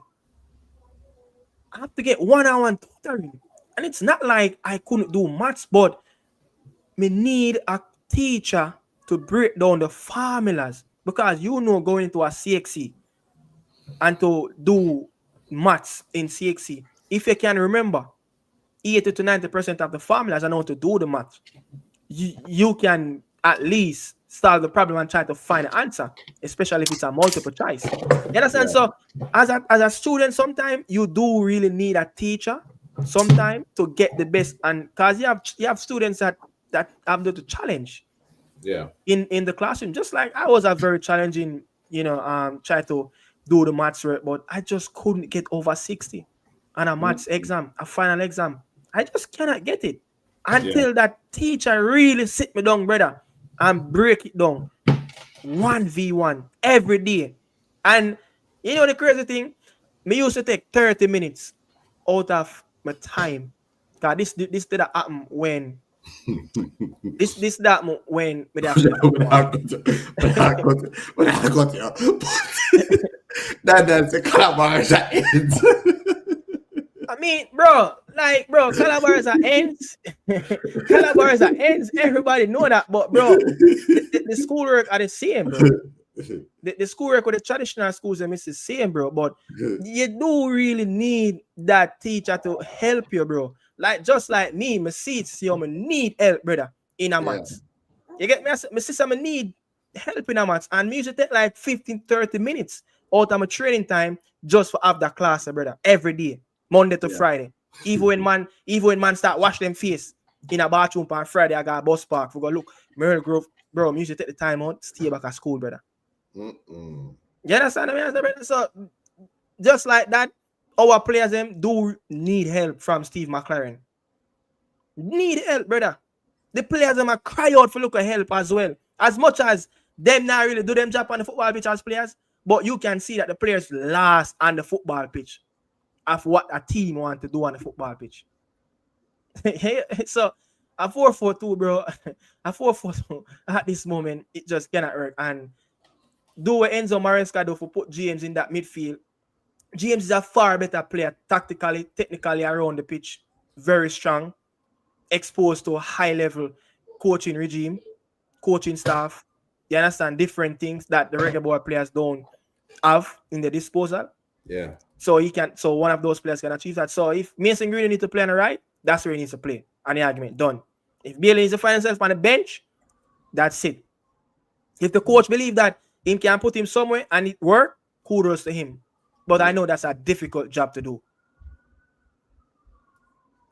I have to get one-on-one tutoring. And it's not like I couldn't do maths, but me need a teacher to break down the formulas because going to a CXC and to do maths in CXC, if you can remember 80 to 90% of the formulas and how to do the maths, you can at least solve the problem and try to find an answer, especially if it's a multiple choice. You understand? Yeah. So as a student, sometimes you do really need a teacher sometimes to get the best, and because you have students that have the challenge Yeah. in the classroom. Just like I was a very challenging, try to do the maths work, but I just couldn't get over 60 on a maths exam, a final exam. I just cannot get it Yeah. until that teacher really sit me down, brother, and break it down 1v1 every day. And the crazy thing, me used to take 30 minutes out of my time. Cause this did happen when this that when me have play football. When I got you. That's the calabars that ends. I mean, bro, Calabars are ends. Calabars are ends. Everybody know that, but bro, the schoolwork are the same, bro. The schoolwork with the traditional schools is the same, bro. But you do really need that teacher to help you, bro. Like just like me see I need help, brother, in a Yeah. maths. You get me? My sister, I need help in a maths, and me usually take like 15-30 minutes out of my training time just for have that class, brother, every day, Monday to Yeah. Friday. Even when man start wash them face in a bathroom on Friday, I got a bus park. We go look, Merle Grove, bro. Me usually take the time out, stay back at school, brother. Mm-mm. You understand me, brother? So just like that, our players them do need help from Steve McLaren. Need help, brother. The players them cry out for look of help as well. As much as them not really do them job on the football pitch as players, but you can see that the players last on the football pitch of what a team want to do on the football pitch. So a 4-4-2, bro. A 4-4-2 at this moment, it just cannot work. And do what Enzo Maresca do for put James in that midfield. James is a far better player tactically, technically around the pitch. Very strong, exposed to a high level coaching regime, coaching staff. You understand different things that the regular boy players don't have in the disposal. Yeah. So one of those players can achieve that. So if Mason Green needs to play on the right, that's where he needs to play. And the argument done. If Bailey needs to find himself on the bench, that's it. If the coach believe that him can put him somewhere and it work, kudos to him. But I know that's a difficult job to do.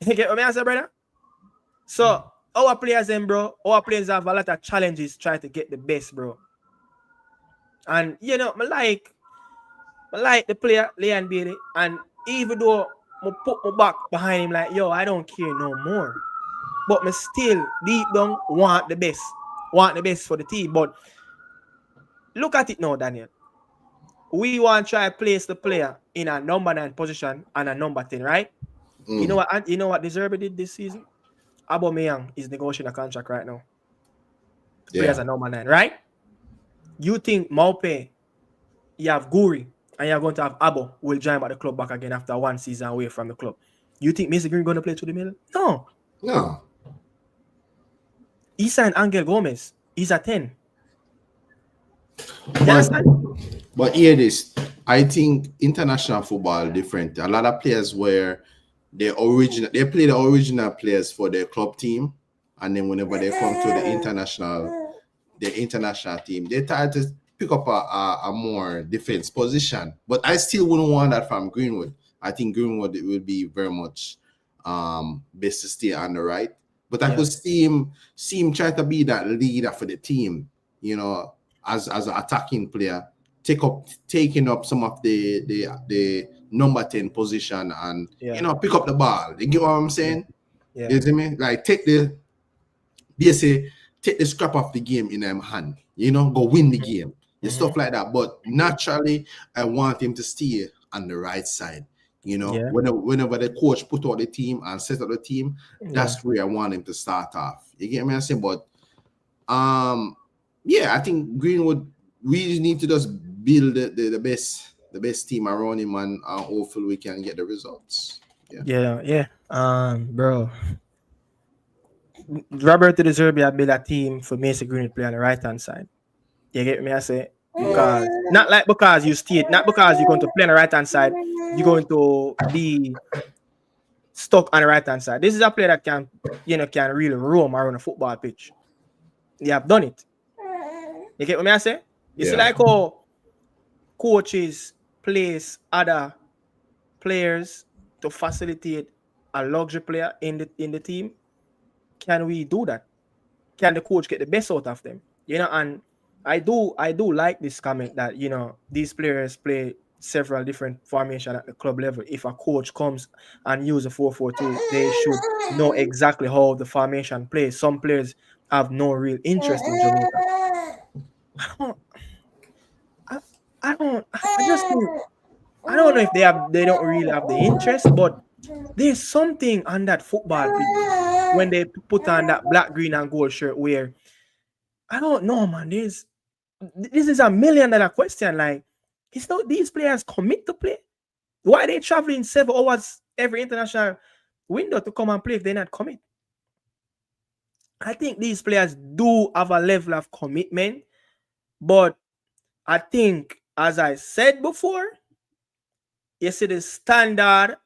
You get what I say, brother? So our players then, bro, our players have a lot of challenges trying to get the best, bro. And I like the player Leon Bailey, and even though I put my back behind him, like, yo, I don't care no more. But me still deep down want the best for the team. But look at it now, Daniel. We want to try to place the player in a number 9 position and a number 10, right? You know what Deserve did this season? Aubameyang is negotiating a contract right now. Play as a number 9, right? You think Maupe, you have Guri, and you're going to have Abo will join at the club back again after one season away from the club. You think Mason Green going to play through the middle? No. No. He signed Angel Gomez. He's a 10. But hear this. I think international football different. A lot of players were they play the original players for their club team, and then whenever they come to the international team, they try to pick up a more defense position. But I still wouldn't want that from Greenwood. I think Greenwood will be very much best to stay on the right. But I could see him try to be that leader for the team, as an attacking player, taking up some of the number 10 position and pick up the ball. You get what I'm saying? Yeah. You see me? Like take the scrap of the game in them hand, go win the game. Stuff like that. But naturally, I want him to stay on the right side. Whenever the coach put out the team and set up the team, that's where I want him to start off. You get me? I'm saying, but I think Greenwood really need to just build the best the best team around him, and hopefully we can get the results. Yeah. Yeah. Bro. Roberto De Zerbi had built a team for Mason Greenwood play on the right hand side. You get me? I say because not like because you stayed, not because you're going to play on the right hand side, you're going to be stuck on the right hand side. This is a player that can really roam around a football pitch. They have done it. You get what I say? You see, Yeah. like how coaches place other players to facilitate a luxury player in the team. Can we do that? Can the coach get the best out of them? And I do like this comment that these players play several different formation at the club level. If a coach comes and use a 4-4-2, they should know exactly how the formation plays. Some players have no real interest in Jamaica. I don't I, I don't I just think I don't know if they don't really have the interest, but there's something on that football pitch when they put on that black, green, and gold shirt where I don't know, man. This is $1 million question. Like, it's not these players commit to play. Why are they traveling 7 hours every international window to come and play if they're not commit? I think these players do have a level of commitment, but I think, as I said before, you see the standard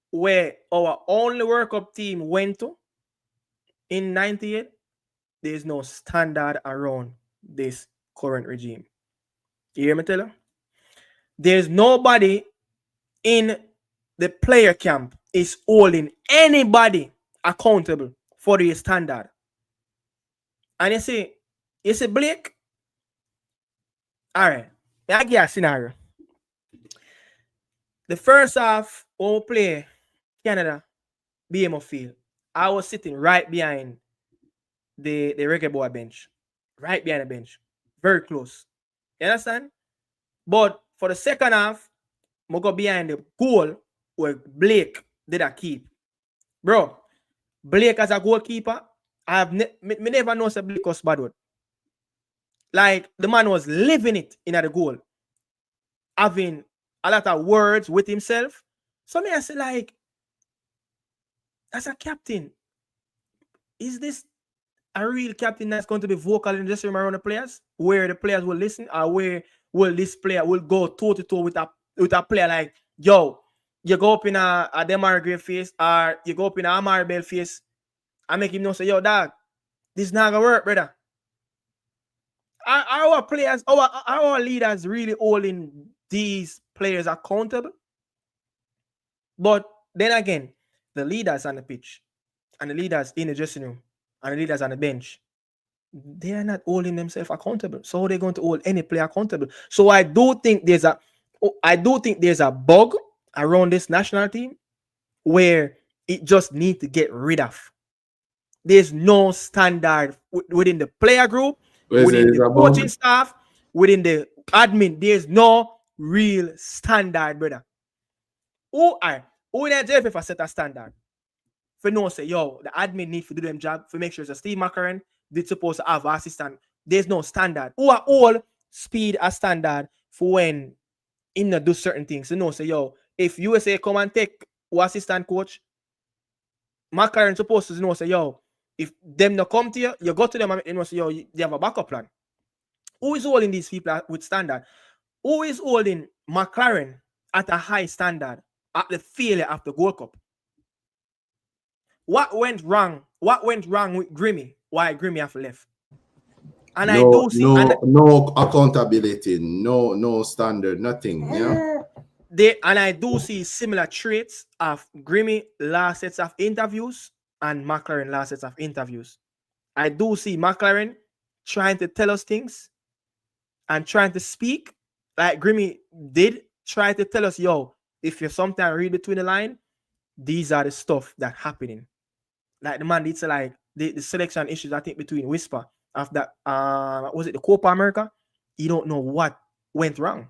where our only World Cup team went to in 98, there's no standard around this current regime. You hear me tell you? There's nobody in the player camp is holding anybody accountable for the standard. And you see Blake, all right, I give you a scenario. The first half, when we play Canada, BMO field, I was sitting right behind the reggae boy bench, right behind the bench, very close. You understand? But for the second half, I go behind the goal where Blake did a keep. Bro, Blake as a goalkeeper, I have me never know say Blake was bad word. Like the man was living it in the goal, having a lot of words with himself. So me I say like, as a captain, is this a real captain that's going to be vocal in the dressing room around the players, where the players will listen, or where will this player will go toe to toe with a player like, yo, you go up in a Demar Gray face, or you go up in a Amar Bell face, and make him know say, yo, dog, this not gonna work, brother. Are our players, our leaders really holding these players accountable? But then again, the leaders on the pitch, and the leaders in the dressing room, and the leaders on the bench, they are not holding themselves accountable. So they're going to hold any player accountable. So I do think there's a bug around this national team where it just needs to get rid of. There's no standard within the player group, within the coaching staff, within the admin. There's no real standard, brother. Who in the JFF set a standard? For no say, yo, the admin need to do them job for make sure it's a Steve McCarran did supposed to have assistant. There's no standard. Who are all speed a standard for when him not do certain things. So no say, yo, if USA come and take assistant coach, McCarran supposed to know say, yo, if them not come to you, you go to them and you say, yo, they have a backup plan. Who is holding these people with standard? Who is holding McLaren at a high standard at the failure of the Gold Cup? What went wrong? What went wrong with Grimmy? Why Grimmy have left? And I do see no accountability, no standard, nothing. Yeah. I do see similar traits of Grimmy last sets of interviews and McLaren last sets of interviews. I do see McLaren trying to tell us things and trying to speak like Grimmy did try to tell us, yo, if you sometimes read between the line, these are the stuff that happening. Like the man did say like the selection issues, I think, between Whisper after that, was it the Copa America? You don't know what went wrong.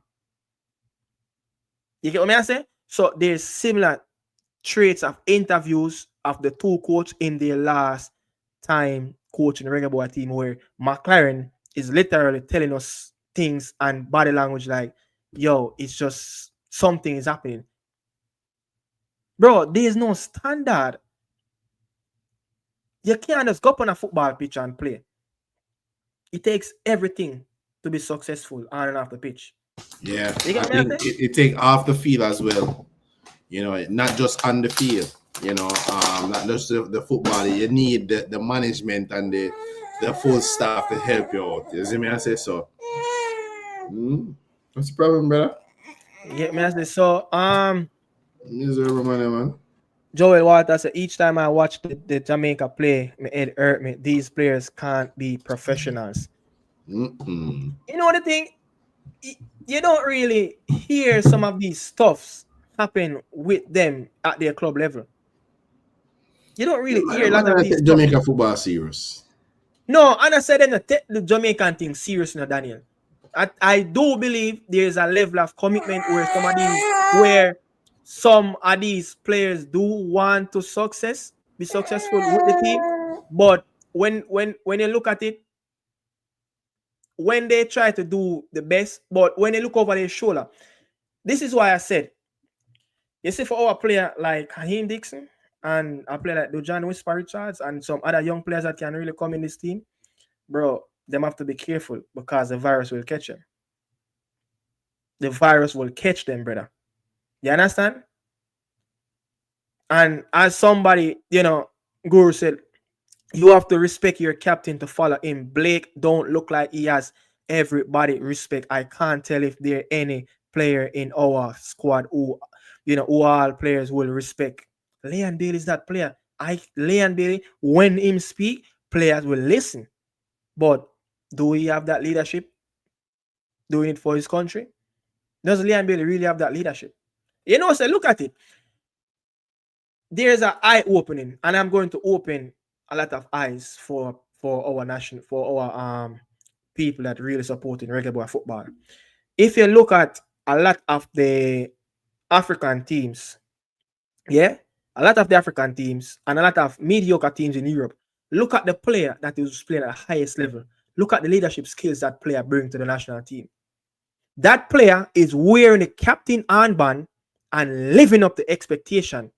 You get what I say? So there's similar traits of interviews of the two coaches in their last time coaching the Reggae Boy team, where McLaren is literally telling us things and body language like, yo, it's just something is happening. Bro, there's no standard. You can't just go up on a football pitch and play. It takes everything to be successful on and off the pitch. Yeah, You I get me? I think say? it take off the field as well. Not just on the field. Not just the football. You need the management and the full staff to help you out. You see me? I say so. What's the problem, brother? You get me? I say so. Miserable man. Joel Walter said each time I watch the Jamaica play, my head hurt me. These players can't be professionals. Mm-mm. You know the thing? You don't really hear some of these stuffs happen with them at their club level. You don't really hear a Man, lot of I these take stuff. Jamaica football serious. No, and I said them take the Jamaican thing serious now, Daniel. I do believe there is a level of commitment where some of these players do want to be successful with the team. But when you look at it, when they try to do the best, but when they look over their shoulder, this is why I said, you see, for our player like Haheem Dixon and a player like Dujan Whisper Richards and some other young players that can really come in this team, bro, them have to be careful because the virus will catch them. The virus will catch them, brother. You understand? And as somebody, Guru said, you have to respect your captain to follow him. Blake don't look like he has everybody respect. I can't tell if there any player in our squad who all players will respect. Leon Bailey is that player. Leon Bailey, when him speak, players will listen. But do he have that leadership? Doing it for his country? Does Leon Bailey really have that leadership? So look at it. There's an eye opening, and I'm going to open a lot of eyes for our people that really supporting regular football. If you look at a lot of the African teams, yeah, a lot of the African teams and a lot of mediocre teams in Europe, look at the player that is playing at the highest level. Look at the leadership skills that player brings to the national team. That player is wearing the captain armband and living up to expectation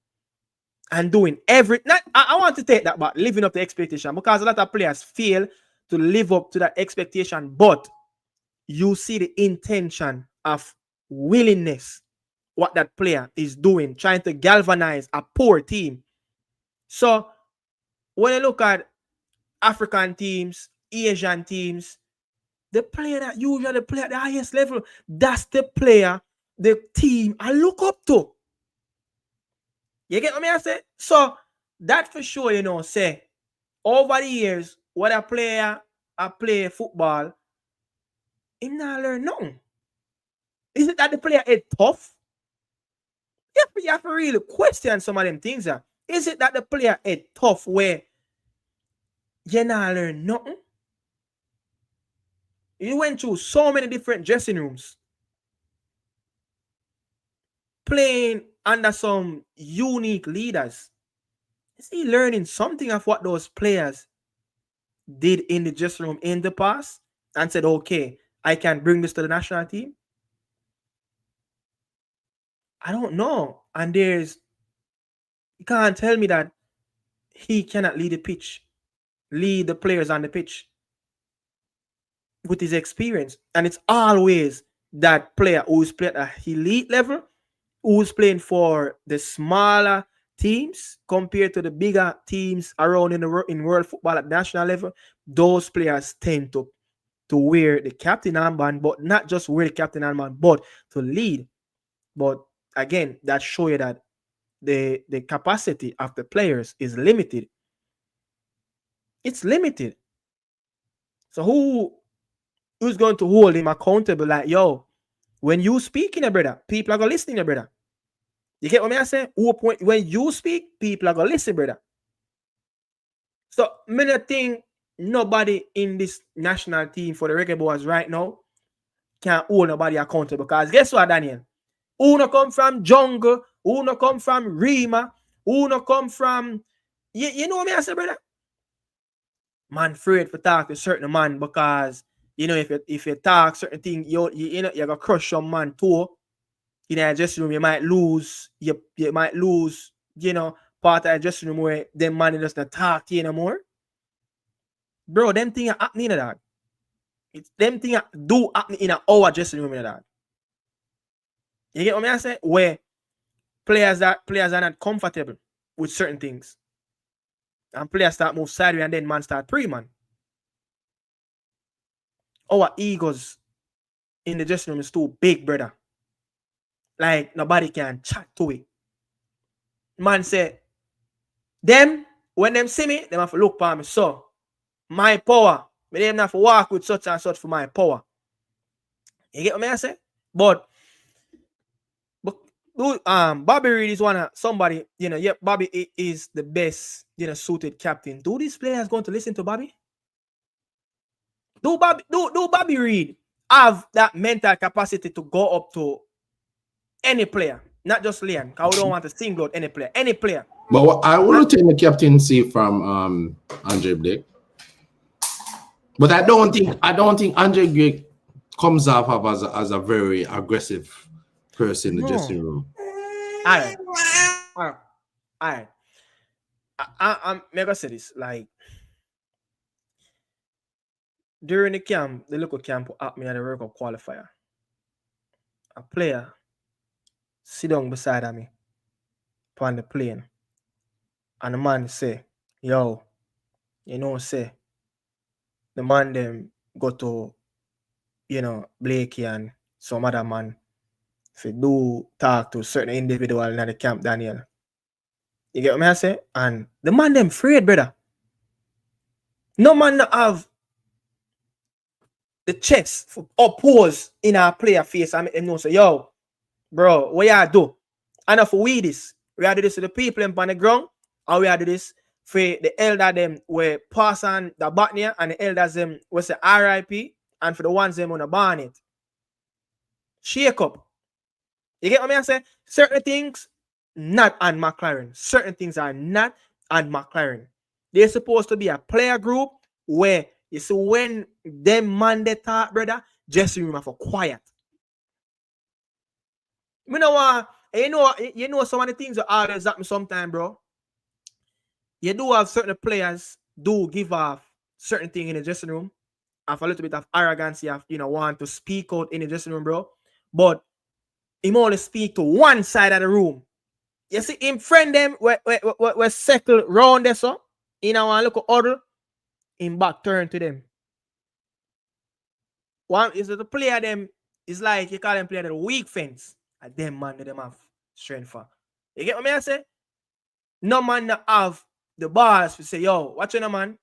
and doing I want to take that back, living up to expectation, because a lot of players fail to live up to that expectation, but you see the intention of willingness, what that player is doing, trying to galvanize a poor team. So when you look at African teams, Asian teams, the player that usually play at the highest level, that's the player the team I look up to. You get what I say? So that for sure, say over the years, what a player I play football, him not learn nothing. Is it that the player is tough? You have to really question some of them things. Is it that the player is tough where you not learn nothing? You went through so many different dressing rooms, playing under some unique leaders. Is he learning something of what those players did in the dressing room in the past and said, okay, I can bring this to the national team? I don't know. And you can't tell me that he cannot lead the pitch, lead the players on the pitch with his experience. And it's always that player who's played at elite level, who's playing for the smaller teams compared to the bigger teams around in world football at national level. Those players tend to wear the captain armband, but not just wear the captain armband, but to lead. But again, that shows you that the capacity of the players is limited. It's limited. So who's going to hold him accountable? Like, yo, when you speak in a brother, people are gonna listen, in a brother. You get what I say? When you speak, people are gonna listen, brother. So many think nobody in this national team for the Reggae Boys right now can hold nobody accountable. Because guess what, Daniel? Who no come from jungle? Who no come from Rima? Who no come from you know what I say, brother? Man afraid for talk to certain man because You know, if you talk certain thing, you know, you're gonna crush some man too. In a dressing room, you might lose, you might lose, you know, part of the dressing room where them man doesn't talk to you anymore. Bro, them thing are happening in that. It's them thing do happen in our dressing room in that. You get what I say? Where players are not comfortable with certain things. And players start move sideways and then man start pre-man. Our egos in the dressing room is too big, brother. Like nobody can chat to it. Man say, them, when them see me, them have to look for me. So, my power. Me them have to walk with such and such for my power. You get what I say? But Bobby Reed is one of somebody, you know, yeah, Bobby is the best, you know, suited captain. Do these players going to listen to Bobby? Do Bobby Reed have that mental capacity to go up to any player, not just Leon? Because we don't want to single out any player. But I will take the captaincy from Andre Blake. But I don't think Andre Blake comes off as a very aggressive person in the dressing room. All right. I'm gonna say this, like, during the camp, the local camp at me at the World Cup qualifier, a player sit down beside of me on the plane, and the man say, yo, you know, say, the man them go to, you know, Blakey and some other man if you do talk to certain individual in the camp, Daniel. You get what I say? And the man them afraid, brother. No man not have the chest for oppose in our player face. I make them know, say, yo, bro, what you do? And if we this, we do this to the people on the ground, and we do this for the elder them where pass on the botany, and the elders them was say RIP, and for the ones them on the barnet. Shake up. You get what I say? Certain things not on McLaren. Certain things are not on McLaren. They're supposed to be a player group where you see when them man they talk, brother, just remember for quiet. You know some of the things that always happen sometimes, bro. You do have certain players do give off certain thing in the dressing room, have a little bit of arrogance, you have, you know, want to speak out in the dressing room, bro. But him only speak to one side of the room. You see him friend them we circle round there, so in our look order, him back turn to them. One is the player them is like you call them player the weak fence. And them man them have strength for. You get what I say? No man not have the bars to say, yo, watch you, man.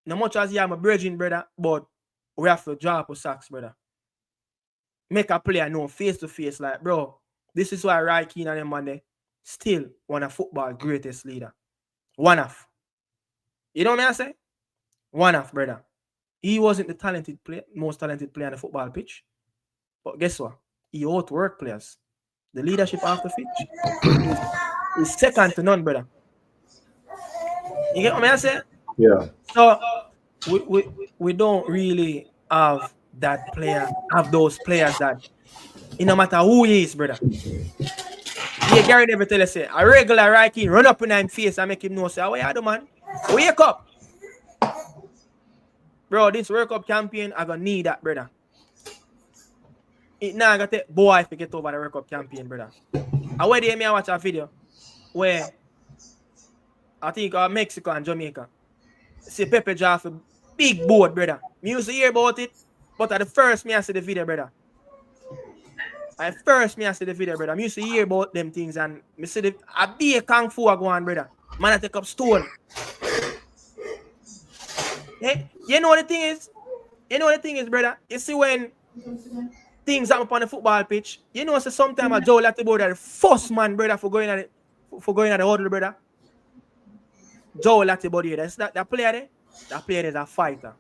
No much as you are my brethren, brother, but we have to drop our socks, brother. Make a player know face to face, like, bro, this is why Rai Keane and them man there still one of football greatest leader. One of. You know what I say? One of, brother. He wasn't the most talented player on the football pitch. But guess what? He outworked players. The leadership off the pitch is second to none, brother. You get what I say? Yeah. So we don't really have those players that, no matter who he is, brother. Yeah, Gary never tell us, say, a regular right key, run up in him face and make him know, say, what you do, man? Wake up. Bro, this World Cup campaign, I gonna need that, brother. It now got to boy to get over the World Cup campaign, brother. I went there, I watch a video where I think Mexico and Jamaica see Pepe draft a big boat, brother. Me used to hear about it, but at the first me I see the video, brother. At first me I see the video, brother. Me used to hear about them things and me see a big kung fu go on, brother. Man, I take up stone. Hey, you know what the thing is, brother? You see when things happen on the football pitch, you know, so sometimes a Joe Latibor the first man, brother, for going at the huddle, brother. Joe Latibor, that's that player there. That player is a fighter.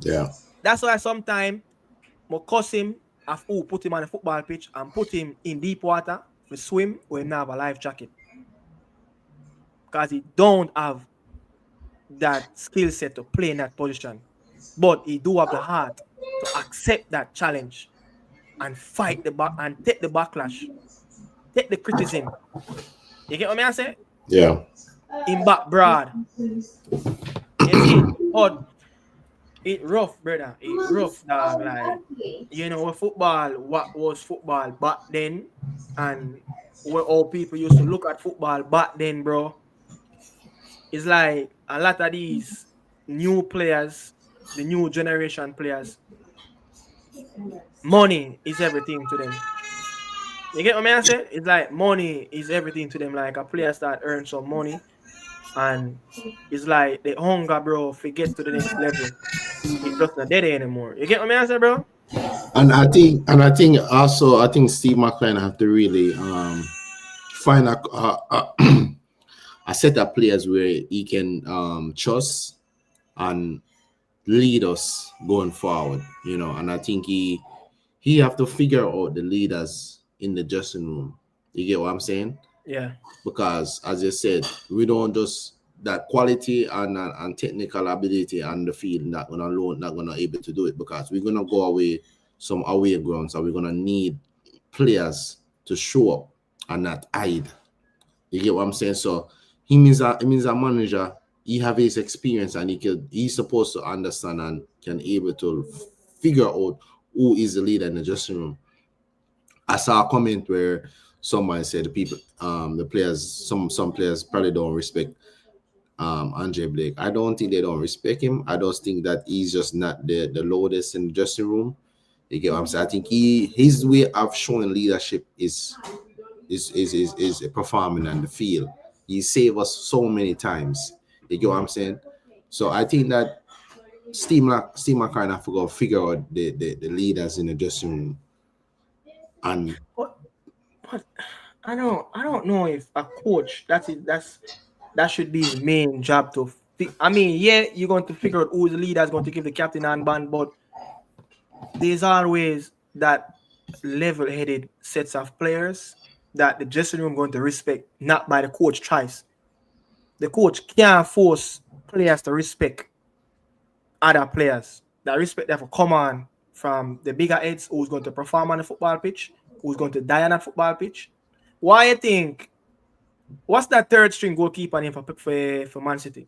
Yeah. That's why sometimes I cuss him of who put him on the football pitch and put him in deep water to swim or him have a life jacket. Because he don't have that skill set to play in that position. but he do have the heart to accept that challenge and fight the back and take the backlash, take the criticism. You get what I say? Yeah. In back broad. You see, but it rough, brother. It rough, dog. Like, football, what was football back then, and where all people used to look at football back then, bro. It's like a lot of these new players, the new generation players, money is everything to them. You get what I say? It's like money is everything to them. Like a player start earn some money, and it's like the hunger, bro, if it gets to the next level, it just not dead anymore. You get what I say, bro? And I think also I think Steve McLean have to really find a set of players where he can trust and lead us going forward, and I think he have to figure out the leaders in the dressing room. You get what I'm saying? Yeah. Because as you said, we don't just that quality and technical ability on the field not gonna able to do it, because we're gonna go away some away grounds and we're gonna need players to show up and not hide. You get what I'm saying? So he means a manager, he have his experience and he's supposed to understand and can able to figure out who is the leader in the dressing room. I saw a comment where someone said the players, some players probably don't respect Andre Blake. I don't think they don't respect him. I just think that he's just not the loudest in the dressing room. You get what I'm saying? I think his way of showing leadership is performing on the field. He saved us so many times. You get what I'm saying? So I think that Steve McCartney have to figure out the leaders in the dressing room. And But I don't know if a coach that should be his main job to. I mean, yeah, you're going to figure out who the leader is going to give the captain armband, but there's always that level-headed sets of players that the dressing room going to respect, not by the coach choice. The coach can't force players to respect other players. That respect that will come on from the bigger heads who's going to perform on the football pitch, who's going to die on that football pitch. Why you think? What's that third string goalkeeper name for Man City?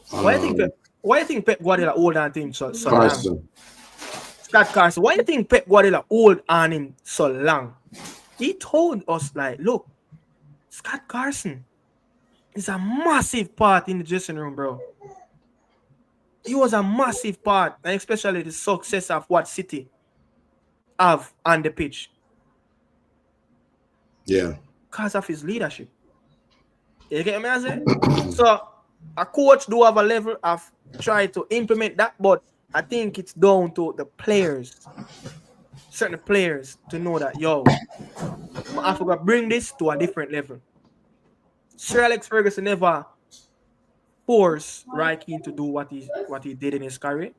Why you think? um, Why you think Pep Guardiola hold on to him so long? Carson, Scott Carson. Why you think Pep Guardiola hold on him so long? He told us like, look, Scott Carson is a massive part in the dressing room, bro. He was a massive part, and especially the success of what City have on the pitch yeah, because of his leadership. You get me? I say? So a coach do have a level of try to implement that, but I think it's down to the players, certain players, to know that I forgot bring this to a different level. Sir Alex Ferguson never forced Roy Keane to do what he did in his career.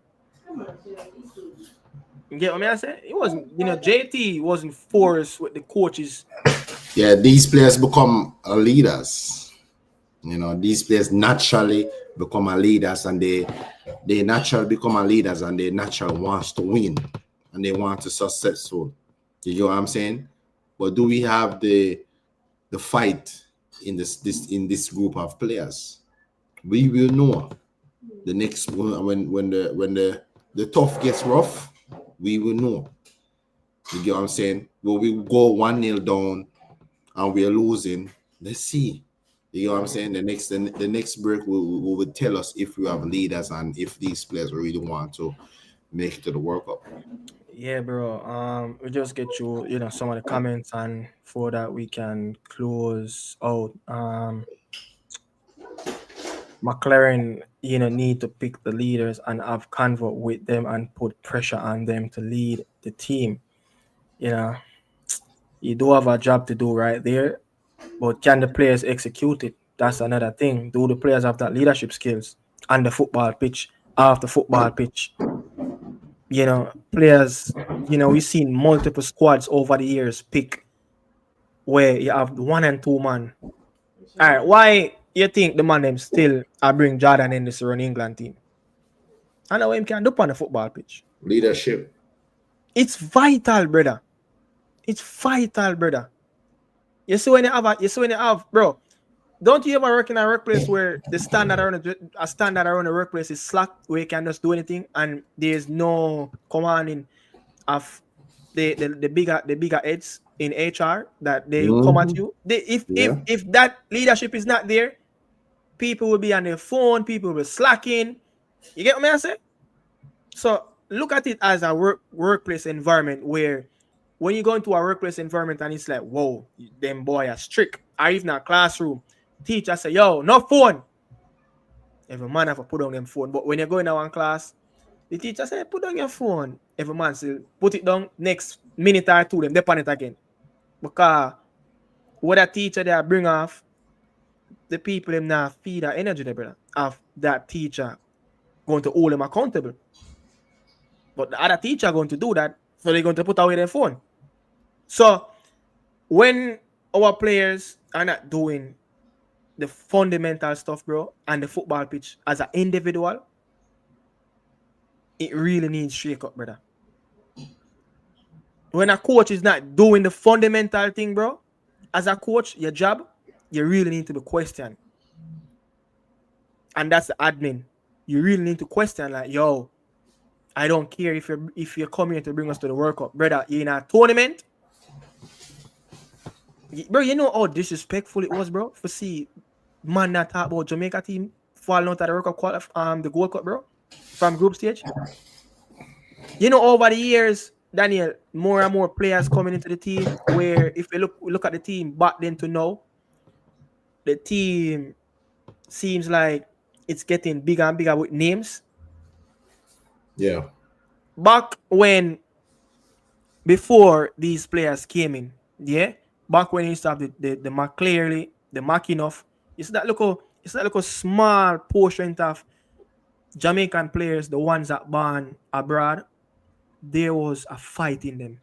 You get what I say? It wasn't, JT wasn't forced with the coaches. yeah. These players become leaders. These players naturally become a leaders, and they naturally become a leaders, and they naturally wants to win, and they want to successful. You know what I'm saying? But do we have the fight in this group of players? We will know the next when the tough gets rough. We will know. You get what I'm saying? When we go 1-0 down and we're losing, let's see. You know what I'm saying? The next break will tell us if we have leaders and if these players really want to make it to the World Cup. Yeah, bro. We just get you, some of the comments, and for that we can close out. McLaren, need to pick the leaders and have convo with them and put pressure on them to lead the team. You know, you do have a job to do right there, but can the players execute it? That's another thing. Do the players have that leadership skills on the football pitch, off the football pitch? Players, we've seen multiple squads over the years pick where you have 1 and 2 man. All right, why you think the man them still I bring Jordan in this run England team? I know him can do on the football pitch. Leadership. It's vital, brother. It's vital, brother. You see when you have, bro. Don't you ever work in a workplace where the standard around the workplace is slack, where you can just do anything and there's no commanding of the bigger heads in HR that they come at Mm-hmm. you. Yeah. If that leadership is not there, people will be on their phone, people will be slacking. You get what I say? So look at it as a workplace environment where when you go into a workplace environment and it's like, whoa, them boy are strict. Or even a classroom, teacher say, yo, no phone. Every man have to put on them phone. But when you go in one class, the teacher say, put on your phone. Every man say, put it down next minute or two, them they on it again. Because what a teacher they bring off, the people them now feed that energy, they brother, of that teacher going to hold them accountable. But the other teacher going to do that, so they're going to put away their phone. So when our players are not doing the fundamental stuff, bro, and the football pitch as an individual, it really needs shake up, brother. When a coach is not doing the fundamental thing, bro, as a coach, your job, you really need to be questioned. And that's the admin. You really need to question, like, yo, I don't care if you're coming here to bring us to the World Cup, brother. You're in a tournament, bro. You know how disrespectful it was, bro. For see, man, that talk about Jamaica team falling out of the World Cup, the Gold Cup, bro, from group stage. You know, over the years, Daniel, more and more players coming into the team. Where if you look at the team back then to now, the team seems like it's getting bigger and bigger with names. Yeah. Back when before these players came in, yeah, back when you used to have the McClearly, the McInnough, it's that little small portion of Jamaican players, the ones that born abroad, there was a fight in them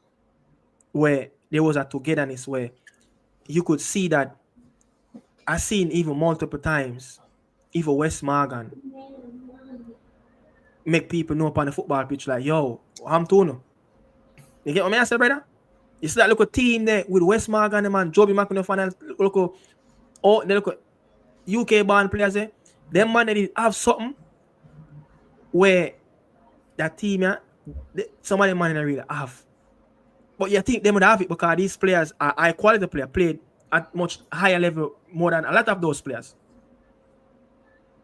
where there was a togetherness where you could see that. I seen even multiple times, even West Morgan make people know upon the football pitch like, yo, I'm Tono. You get what I say, brother? You see that little team there with West Morgan and man, Joby McInerney and local, oh, the local UK born players there. Them man they have something where that team, yeah, some of them man they really have. But you think they would have it because these players are high quality players, played at much higher level more than a lot of those players.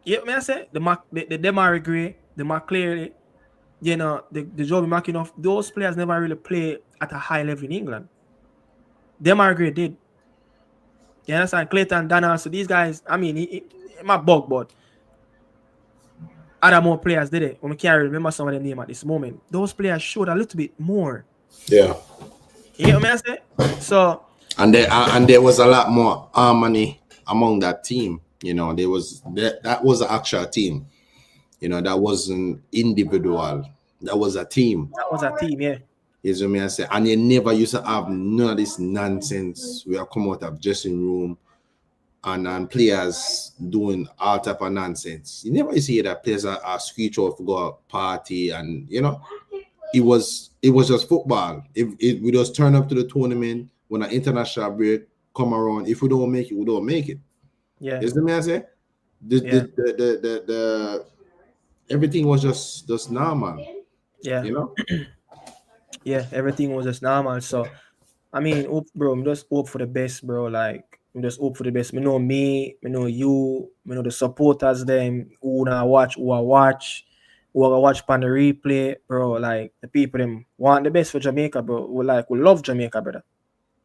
You know what I say? The Demary Gray, the McCleary, you know, the Joby McInnough, those players never really play at a high level in England. Demary Gray did. You understand? Clayton Donald, so these guys, I mean, he my bug, but other more players did it. We can't remember some of their name at this moment. Those players showed a little bit more. Yeah. You know what I say? So and there was a lot more harmony among that team. You know, there was that was an actual team. You know, that wasn't individual. That was a team. that was a team, yeah. You know what I say? And you never used to have none of this nonsense. We are come out of dressing room and players doing all type of nonsense. You never see that players are screech off to go out party, and you know, it was just football. If we just turn up to the tournament when an international break come around, if we don't make it, we don't make it. Yeah. You know what I say? The everything was just normal. Yeah. You know? Yeah, everything was just normal. So I mean, bro, I'm just hope for the best, bro. Like, I'm just hope for the best. Me know you, me know the supporters, them who now watch, who I watch, who I watch on the replay, bro. Like, the people them want the best for Jamaica, bro. We love Jamaica, brother.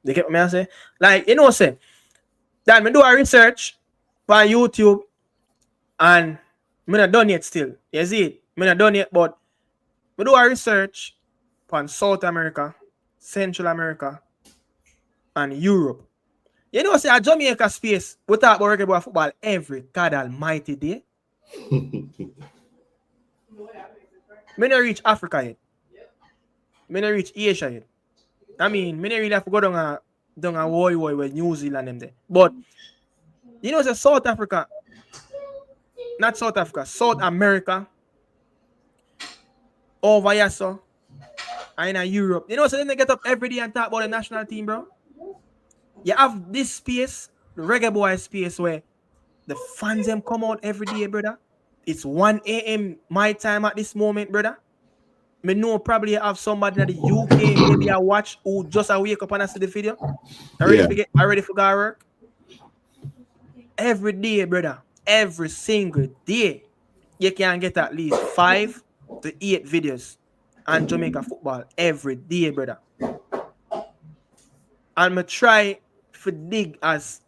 You get what I say? Like, you know, say that me do a research on YouTube and me not done yet still. You see it? Me not done yet, but me do a research on South America, Central America, and Europe. You know, say a Jamaica space, we talk about about football every God almighty day. Me not reach Africa yet. Me not reach Asia yet. I mean, me not really have to go down a war with New Zealand them there. But you know, say South Africa, not South Africa, South America, over here, so and in Europe. You know, so then they get up every day and talk about the national team, bro. You have this space, the reggae boy space, where the fans them come out every day, brother. It's 1 a.m. my time at this moment, brother. Me know probably have somebody in the UK, maybe I watch who just I wake up and I see the video. Yeah. I already forgot work. Every day, brother. Every single day. You can get at least 5 to 8 videos on Jamaica football every day, brother. And me try to dig as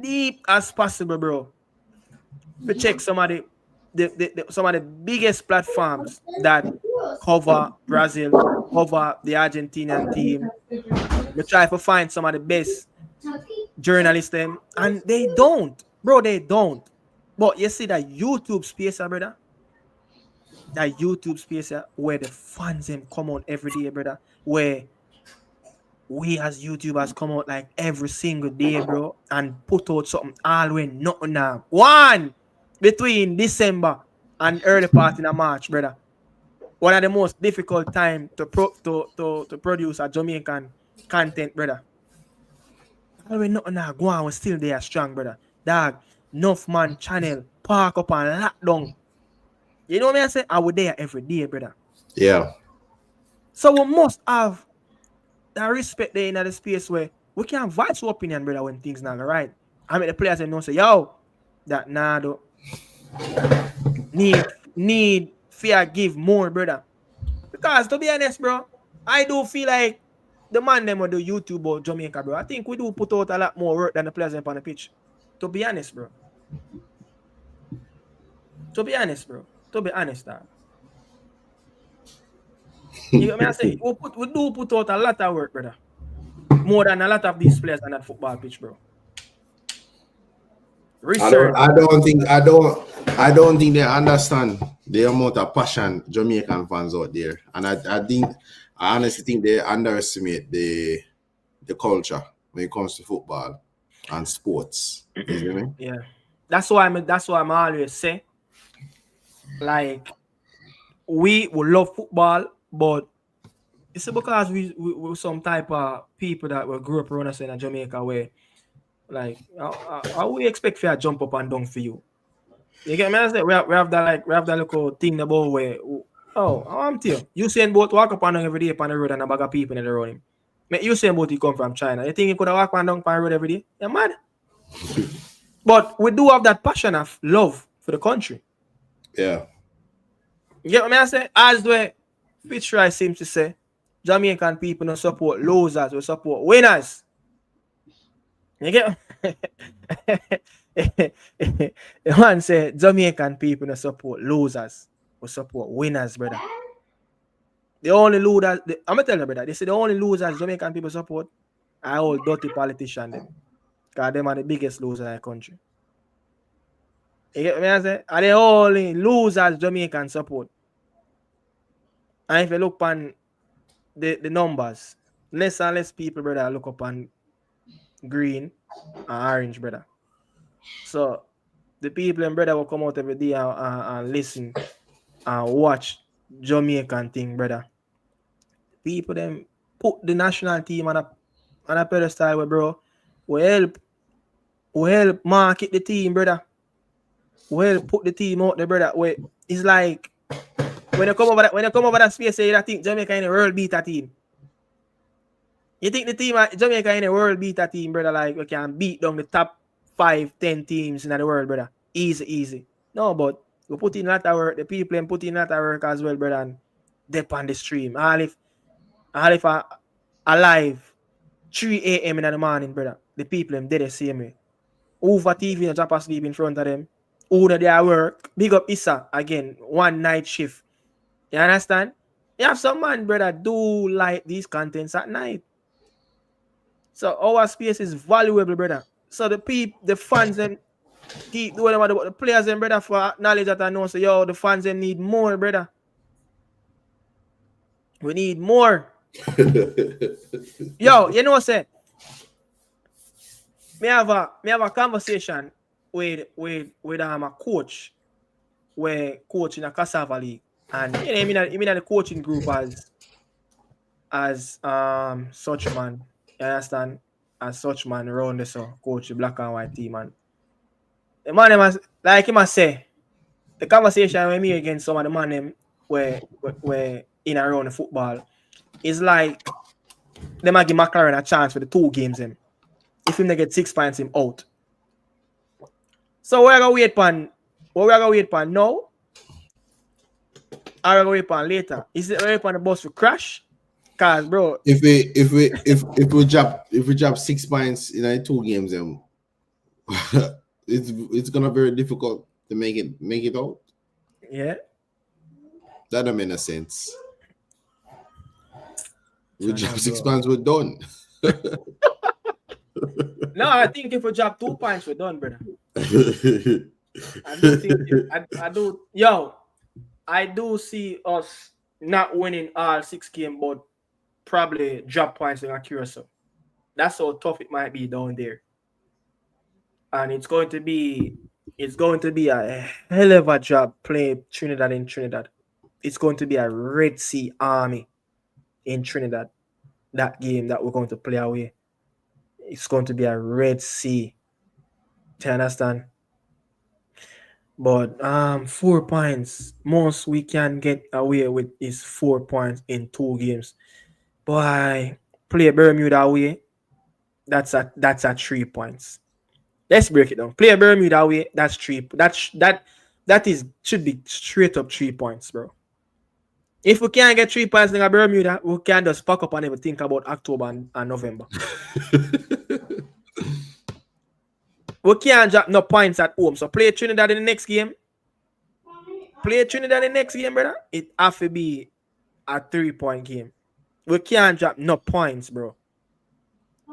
deep as possible, bro. To check some of some of the biggest platforms that cover Brazil, cover the Argentinian team. We try to find some of the best journalists them, and they don't, bro. They don't. But you see that YouTube space, brother. That YouTube space where the fans them come out every day, brother. Where we as YouTubers come out like every single day, bro, and put out something all when nothing now. One between December and early part in a March, brother. One of the most difficult time to produce a Jamaican content, brother. All when nothing now go on, we still there strong, brother. Dog, enough man channel, park up and lock down. You know what I say? I would there every day, brother. Yeah. So we must have that respect there in the space where we can voice our opinion, brother, when things not right. I mean, the players them know say, yo, that nah, do need fear give more, brother. Because to be honest, bro, I do feel like the man them will do YouTube or Jamaica, bro. I think we do put out a lot more work than the players them on the pitch. To be honest, bro. To be honest, bro. To be honest, dog. You get me? I say we do put out a lot of work, brother. More than a lot of these players on that football pitch, bro. Research. I don't think they understand the amount of passion Jamaican fans out there. And I honestly think they underestimate the culture when it comes to football and sports. You see me? Yeah. That's why I'm always say, like, we will love football, but it's because we some type of people that will grow up around us in Jamaica where, like, how we expect for a jump up and down for you. You get me? I say we have that little thing about where, I'm telling you saying both walk up and down every day upon the road and a bag of people in the road him. You saying both you come from China. You think you could have walk up and down upon the road every day? You're mad. But we do have that passion of love for the country. Yeah. You get what I say? As the Fitzroy seems to say, Jamaican people don't support losers, we support winners. You get the man say Jamaican people don't support losers, we support winners, brother. The only losers, I'm gonna tell you, brother, they say the only losers Jamaican people support are all dirty politicians them. Because them are the biggest losers in the country. You get what I say? Are the only losers Jamaican support. And if you look on the numbers, less and less people, brother, look up on green and orange, brother. So the people and brother will come out every day and listen and watch Jamaican thing, brother. People them put the national team on a pedestal, where, bro, we help market the team, brother. We help put the team out there, brother. It's like when you come over that space, you think Jamaica in the world beat a team. You think the team Jamaica in the world beat a team, brother? Like we can beat down the top 5-10 teams in the world, brother. Easy. No, but we put in a lot of work. The people put in a lot of work as well, brother. And dip on the stream. All if alive 3 a.m. in the morning, brother. The people them did the same way. Over TV and drop asleep in front of them. Who they are work. Big up Issa again. One night shift. You understand? You have some man, brother, do like these contents at night. So our space is valuable, brother. So the fans them keep doing about the players them, brother, for acknowledge that I know. So yo, the fans them need more, brother. We need more. Yo, you know what I say? Me have a conversation with a coach where coach in a Cassava League. And you mean that the coaching group as such man. You understand? As such man around the so coach the black and white team man. The man them like him must say the conversation with me against some of the man them where in and around the football is like they might give McLaren a chance for the 2 games him. If him they get 6 points him out. So we're gonna wait pan what we're gonna wait pan now or we're gonna wait pan later. Is it wait pan the bus will crash? Cause bro, If we drop 6 points in 2 games, then it's gonna be very difficult to make it out. yeah. That don't make no sense. We drop China, six bro. points, we're done. No, I think if we drop 2 points, we're done, brother. I do think I do I do see us not winning all 6 games, but probably drop points in Curacao. That's how tough it might be down there. And it's going to be a hell of a job playing Trinidad in Trinidad. It's going to be a Red Sea army in Trinidad. That game that we're going to play away. It's going to be a Red Sea. Do you understand? But 4 points. Most we can get away with is 4 points in 2 games. Boy, play Bermuda away. That's a 3 points. Let's break it down. Play Bermuda away. That's three. That should be straight up 3 points, bro. If we can't get 3 points in Bermuda, we can just pack up and never think about October and November. We can't drop no points at home. So play Trinidad in the next game. Play Trinidad in the next game, brother. It have to be a 3-point game. We can't drop no points, bro.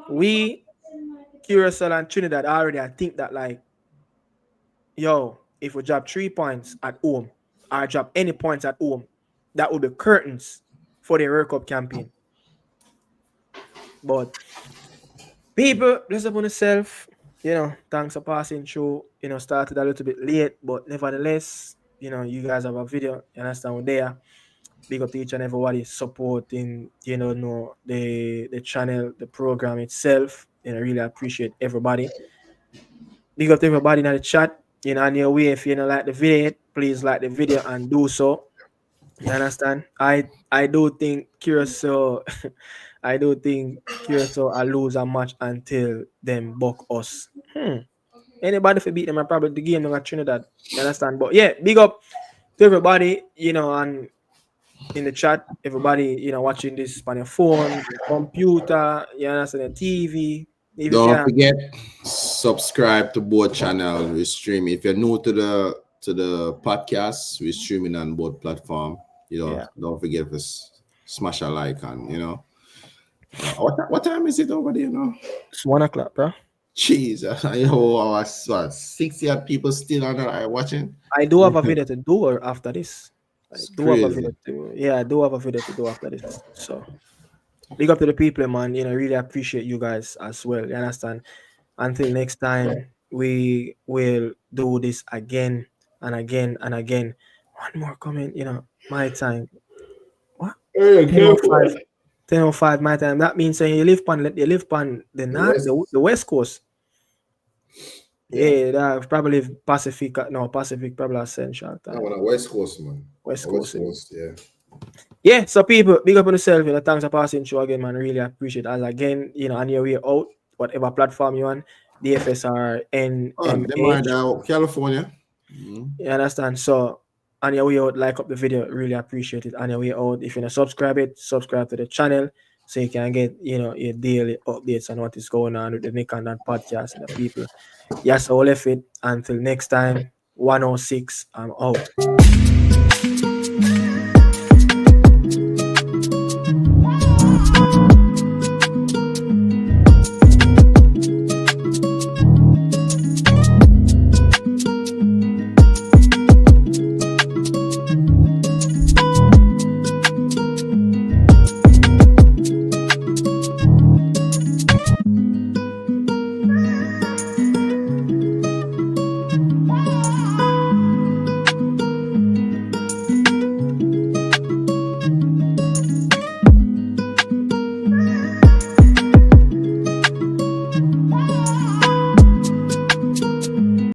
We, Curacao and Trinidad already, I think that like, if we drop 3 points at home or drop any points at home, that would be curtains for the World Cup campaign. But people, bless upon yourself. Thanks for passing through. Started a little bit late, but nevertheless, you guys have a video. You understand? We're there. Big up to each and everybody supporting, the channel, the program itself. I really appreciate everybody. Big up to everybody in the chat. On your way, if you don't like the video, please like the video and do so. You understand? I do think Curacao will lose a match until them buck us. Anybody if beat them, I probably the game at Trinidad. You understand? But yeah, big up to everybody, and in the chat, everybody, watching this on your phone, your computer, you understand, the TV. If you Don't can. forget, subscribe to both channels. We stream. If you're new to the podcast, we're streaming on both platforms. Don't forget to smash a like on. What time is it over there now? It's 1 o'clock, bro. Jesus, what 60 odd people still on there watching. I do have a video to do after this. I do have a Crazy. video to do after this. So big up to the people, man. Really appreciate you guys as well. You understand? Until next time, we will do this again and again and again. One more comment, my time. What? 10:05. 10:05 my time. That means you live on the West Coast. Yeah, that probably Pacific. No, Pacific probably Central time. No, West Coast, man. West Coast, yeah. Yeah, so people, big up on yourself. Thanks for passing through again, man. Really appreciate it. As again, on your way out, whatever platform you on, DFSR, California. You understand? So on your way out, like up the video. Really appreciate it. On your way out, if you're not subscribe to the channel so you can get your daily updates on what is going on with the Nick and that podcast and the people. Yes, all of it. Until next time, 106. I'm out.